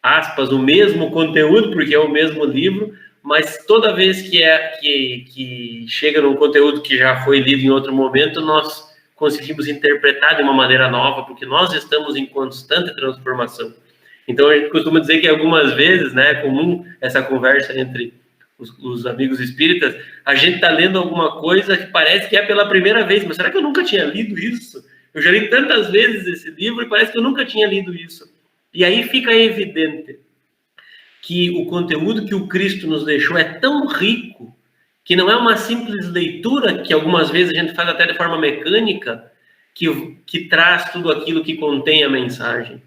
aspas, o mesmo conteúdo, porque é o mesmo livro, mas toda vez que chega num conteúdo que já foi lido em outro momento, nós conseguimos interpretar de uma maneira nova, porque nós estamos em constante transformação. Então, a gente costuma dizer que algumas vezes, né, é comum essa conversa entre os amigos espíritas, a gente está lendo alguma coisa que parece que é pela primeira vez, mas será que eu nunca tinha lido isso? Eu já li tantas vezes esse livro e parece que eu nunca tinha lido isso. E aí fica evidente que o conteúdo que o Cristo nos deixou é tão rico, que não é uma simples leitura, que algumas vezes a gente faz até de forma mecânica, que traz tudo aquilo que contém a mensagem.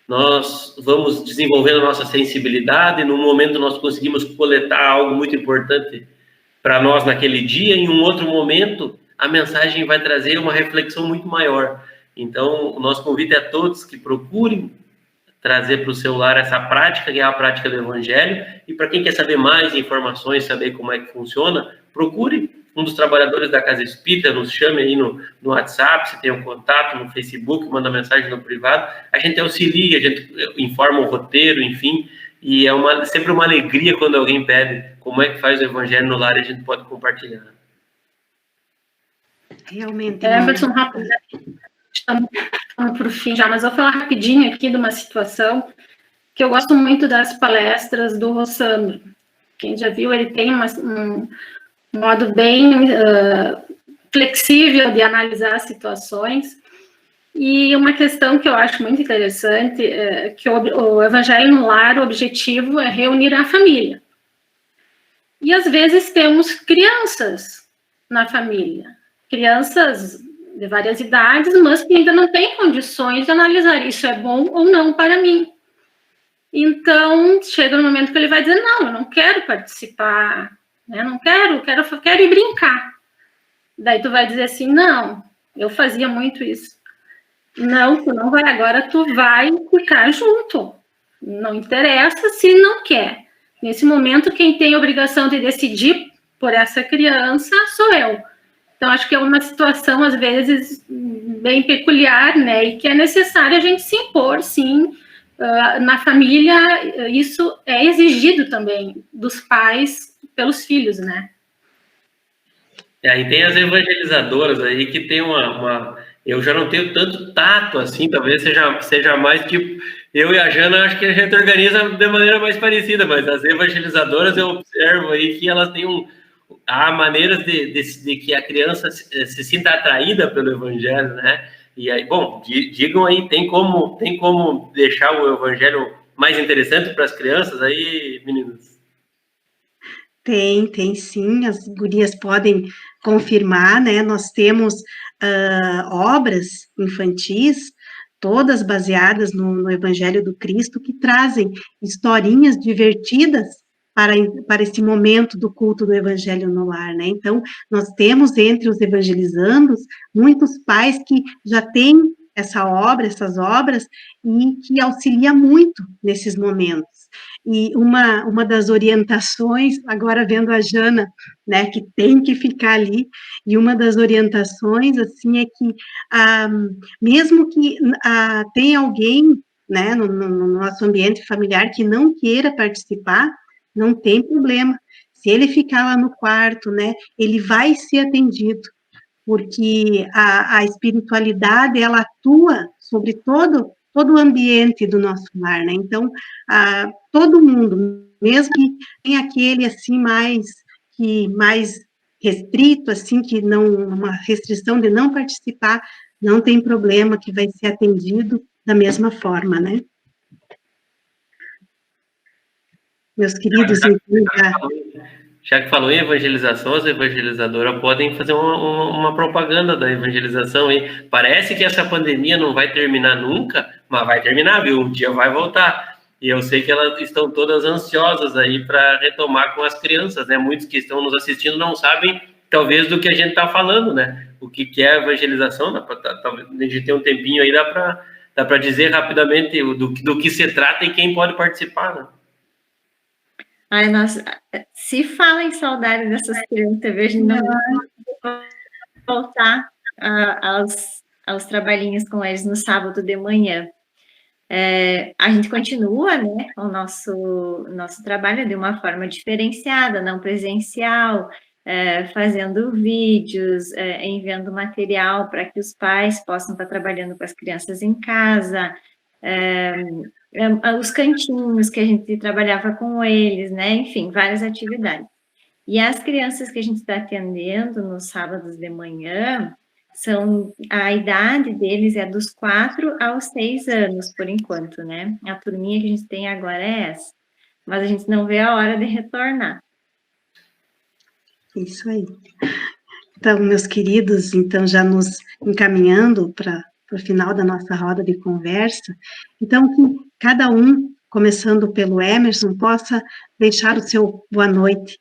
Nós vamos desenvolvendo a nossa sensibilidade, num momento nós conseguimos coletar algo muito importante para nós naquele dia, em um outro momento a mensagem vai trazer uma reflexão muito maior. Então, o nosso convite é a todos que procurem trazer para o seu lar essa prática, que é a prática do Evangelho, e para quem quer saber mais informações, saber como é que funciona, procure um dos trabalhadores da Casa Espírita, nos chame aí no WhatsApp, se tem um contato, no Facebook, manda mensagem no privado, a gente auxilia, a gente informa o roteiro, enfim, e é sempre uma alegria quando alguém pede como é que faz o Evangelho no lar e a gente pode compartilhar. Realmente. Everton, rápido. Estamos para o fim já, mas vou falar rapidinho aqui de uma situação que eu gosto muito das palestras do Rossandro. Quem já viu, ele tem um modo bem flexível de analisar as situações. E uma questão que eu acho muito interessante é que o Evangelho no Lar, o objetivo é reunir a família. E às vezes temos crianças na família, crianças de várias idades, mas que ainda não têm condições de analisar isso é bom ou não para mim. Então, chega no momento que ele vai dizer, não, eu não quero participar, né? Não quero ir brincar. Daí tu vai dizer assim, não, eu fazia muito isso. Não, tu não vai agora, tu vai ficar junto. Não interessa se não quer. Nesse momento, quem tem a obrigação de decidir por essa criança sou eu. Então, acho que é uma situação, às vezes, bem peculiar, né? E que é necessário a gente se impor, sim. Na família, isso é exigido também dos pais pelos filhos, né? Aí tem as evangelizadoras aí que tem eu já não tenho tanto tato assim, talvez seja mais tipo... Eu e a Jana, acho que a gente organiza de maneira mais parecida, mas as evangelizadoras eu observo aí que elas têm há maneiras de que a criança se sinta atraída pelo Evangelho, né? E aí, bom, digam aí, tem como deixar o Evangelho mais interessante para as crianças aí, meninas? Tem sim, as gurias podem confirmar, né? Nós temos obras infantis, todas baseadas no Evangelho do Cristo, que trazem historinhas divertidas para esse momento do culto do Evangelho no lar, né? Então, nós temos entre os evangelizandos muitos pais que já têm essas obras, e que auxilia muito nesses momentos. E uma das orientações, agora vendo a Jana, né, que tem que ficar ali, e uma das orientações, assim, é que, mesmo que tenha alguém, né, no nosso ambiente familiar que não queira participar, não tem problema. Se ele ficar lá no quarto, né, ele vai ser atendido, porque a espiritualidade, ela atua sobre todo o ambiente do nosso lar, né? Então, todo mundo, mesmo que tenha aquele, assim, mais restrito, assim, que não, uma restrição de não participar, não tem problema, que vai ser atendido da mesma forma, né? Meus queridos, então, Já que falou em evangelização, as evangelizadoras podem fazer uma propaganda da evangelização aí. Parece que essa pandemia não vai terminar nunca, mas vai terminar, viu? Um dia vai voltar. E eu sei que elas estão todas ansiosas aí para retomar com as crianças, né? Muitos que estão nos assistindo não sabem, talvez, do que a gente está falando, né? O que é a evangelização, talvez a gente tenha um tempinho aí, dá para dizer rapidamente do que se trata e quem pode participar, né? Ai, nossa, se fala em saudade dessas crianças, eu vejo não voltar aos trabalhinhos com eles no sábado de manhã. A gente continua, né, o nosso trabalho de uma forma diferenciada, não presencial, fazendo vídeos, enviando material para que os pais possam estar trabalhando com as crianças em casa, os cantinhos que a gente trabalhava com eles, né, enfim, várias atividades. E as crianças que a gente está atendendo nos sábados de manhã, a idade deles é dos 4 aos 6 anos, por enquanto, né? A turminha que a gente tem agora é essa. Mas a gente não vê a hora de retornar. Isso aí. Então, meus queridos, então, já nos encaminhando para o final da nossa roda de conversa, então, que cada um, começando pelo Emerson, possa deixar o seu boa noite.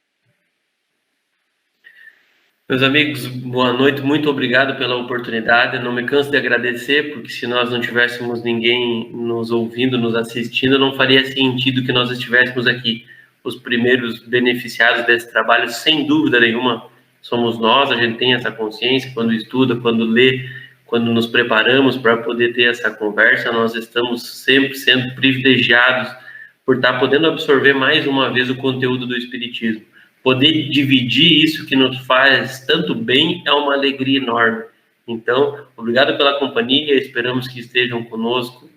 Meus amigos, boa noite, muito obrigado pela oportunidade. Não me canso de agradecer, porque se nós não tivéssemos ninguém nos ouvindo, nos assistindo, não faria sentido que nós estivéssemos aqui. Os primeiros beneficiados desse trabalho, sem dúvida nenhuma, somos nós. A gente tem essa consciência quando estuda, quando lê, quando nos preparamos para poder ter essa conversa. Nós estamos sempre sendo privilegiados por estar podendo absorver mais uma vez o conteúdo do Espiritismo. Poder dividir isso que nos faz tanto bem é uma alegria enorme. Então, obrigado pela companhia, esperamos que estejam conosco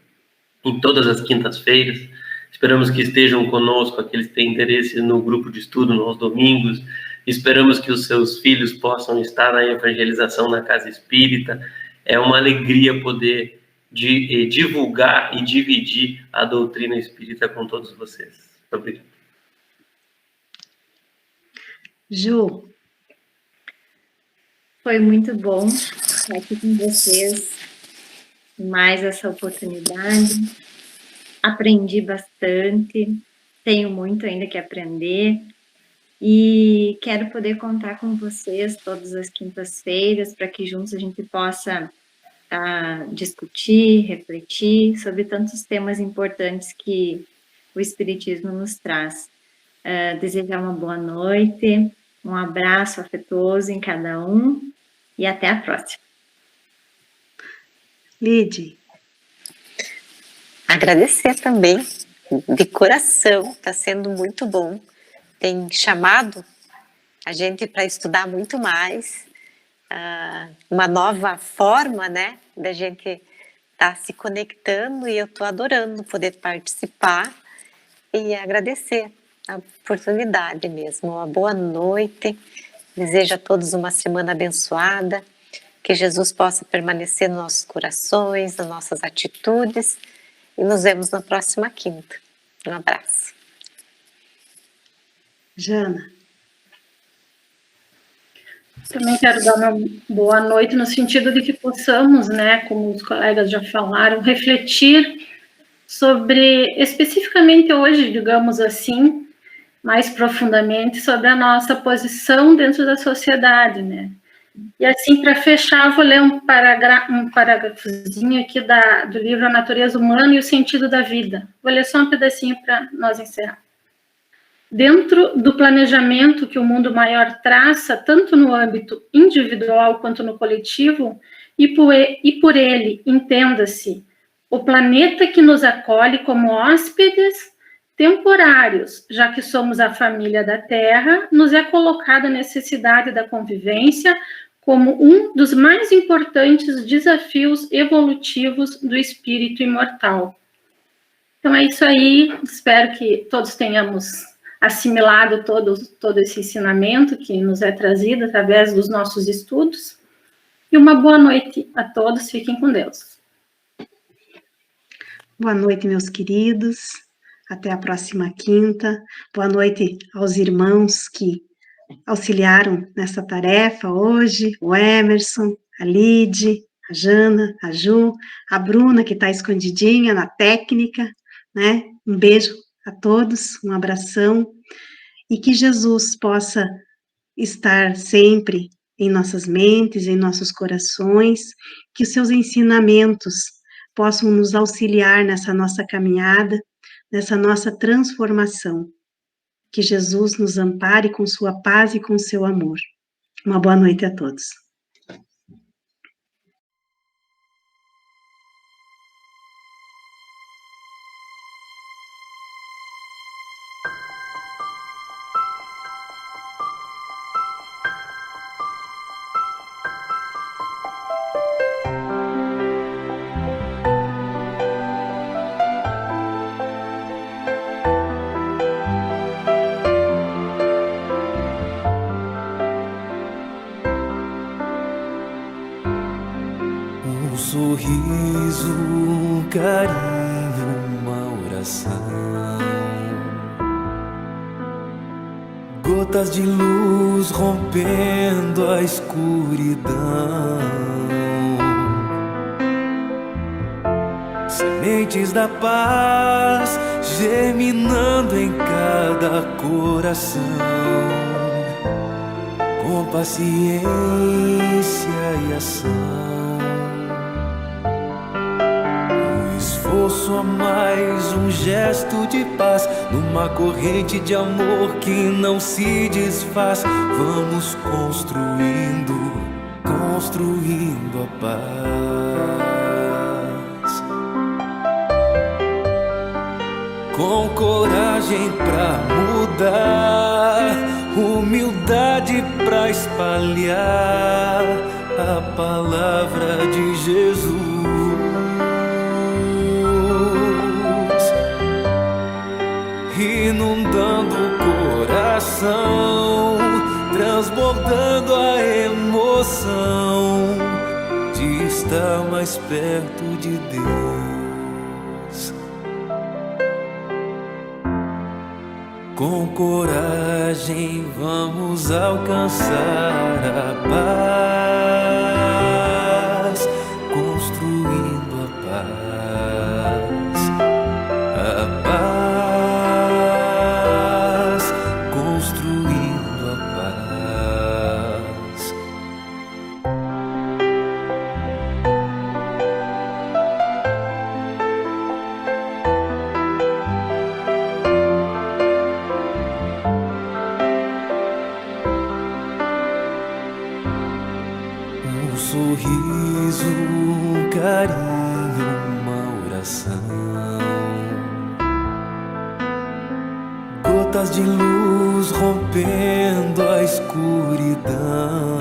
em todas as quintas-feiras, esperamos que estejam conosco aqueles que têm interesse no grupo de estudo nos domingos, esperamos que os seus filhos possam estar na evangelização na Casa Espírita. É uma alegria poder divulgar e dividir a doutrina espírita com todos vocês. Obrigado. Ju. Foi muito bom estar aqui com vocês, mais essa oportunidade. Aprendi bastante, tenho muito ainda que aprender e quero poder contar com vocês todas as quintas-feiras para que juntos a gente possa discutir, refletir sobre tantos temas importantes que o Espiritismo nos traz. Desejar uma boa noite, um abraço afetuoso em cada um e até a próxima. Lide. Agradecer também, de coração, está sendo muito bom. Tem chamado a gente para estudar muito mais, uma nova forma, né, da gente estar se conectando, e eu estou adorando poder participar e agradecer a oportunidade mesmo. Uma boa noite, desejo a todos uma semana abençoada, que Jesus possa permanecer nos nossos corações, nas nossas atitudes, e nos vemos na próxima quinta. Um abraço. Jana. Também quero dar uma boa noite no sentido de que possamos, né, como os colegas já falaram, refletir sobre, especificamente hoje, digamos assim, mais profundamente, sobre a nossa posição dentro da sociedade, né? E assim, para fechar, vou ler um parágrafozinho aqui do livro A Natureza Humana e o Sentido da Vida. Vou ler só um pedacinho para nós encerrar. Dentro do planejamento que o mundo maior traça, tanto no âmbito individual quanto no coletivo, e por ele, entenda-se, o planeta que nos acolhe como hóspedes temporários, já que somos a família da Terra, nos é colocada a necessidade da convivência como um dos mais importantes desafios evolutivos do espírito imortal. Então é isso aí, espero que todos tenhamos assimilado todo esse ensinamento que nos é trazido através dos nossos estudos. E uma boa noite a todos, fiquem com Deus. Boa noite, meus queridos. Até a próxima quinta. Boa noite aos irmãos que auxiliaram nessa tarefa hoje, o Emerson, a Lide, a Jana, a Ju, a Bruna, que está escondidinha na técnica, né? Um beijo a todos, um abração, e que Jesus possa estar sempre em nossas mentes, em nossos corações, que os seus ensinamentos possam nos auxiliar nessa nossa caminhada, nessa nossa transformação. Que Jesus nos ampare com sua paz e com seu amor. Uma boa noite a todos. Um sorriso, um carinho, uma oração. Gotas de luz rompendo a escuridão. Sementes da paz germinando em cada coração. Com paciência e ação. Esforço a mais, um gesto de paz, numa corrente de amor que não se desfaz. Vamos construindo a paz. Com coragem pra mudar, humildade pra espalhar a palavra de Jesus. Inundando o coração, transbordando a emoção de estar mais perto de Deus. Com coragem vamos alcançar a paz, construindo a paz, a paz, construindo a paz. Um sorriso, um carinho, uma oração. Gotas de luz rompendo a escuridão.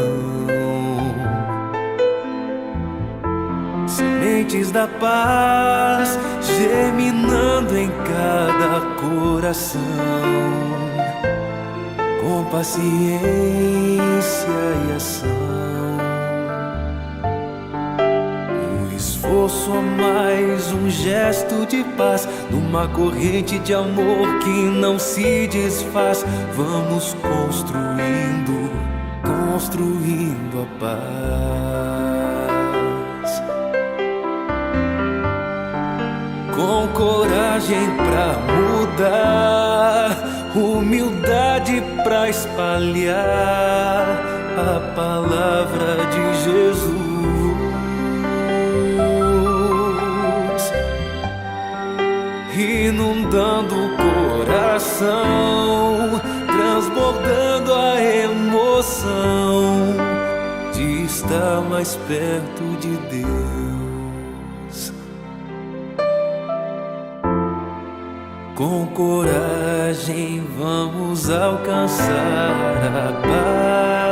Sementes da paz germinando em cada coração. Com paciência e ação. só mais um gesto de paz numa corrente de amor que não se desfaz. Vamos construindo, construindo a paz. Com coragem pra mudar, humildade pra espalhar a palavra de Jesus. Inundando o coração, transbordando a emoção de estar mais perto de Deus. Com coragem vamos alcançar a paz.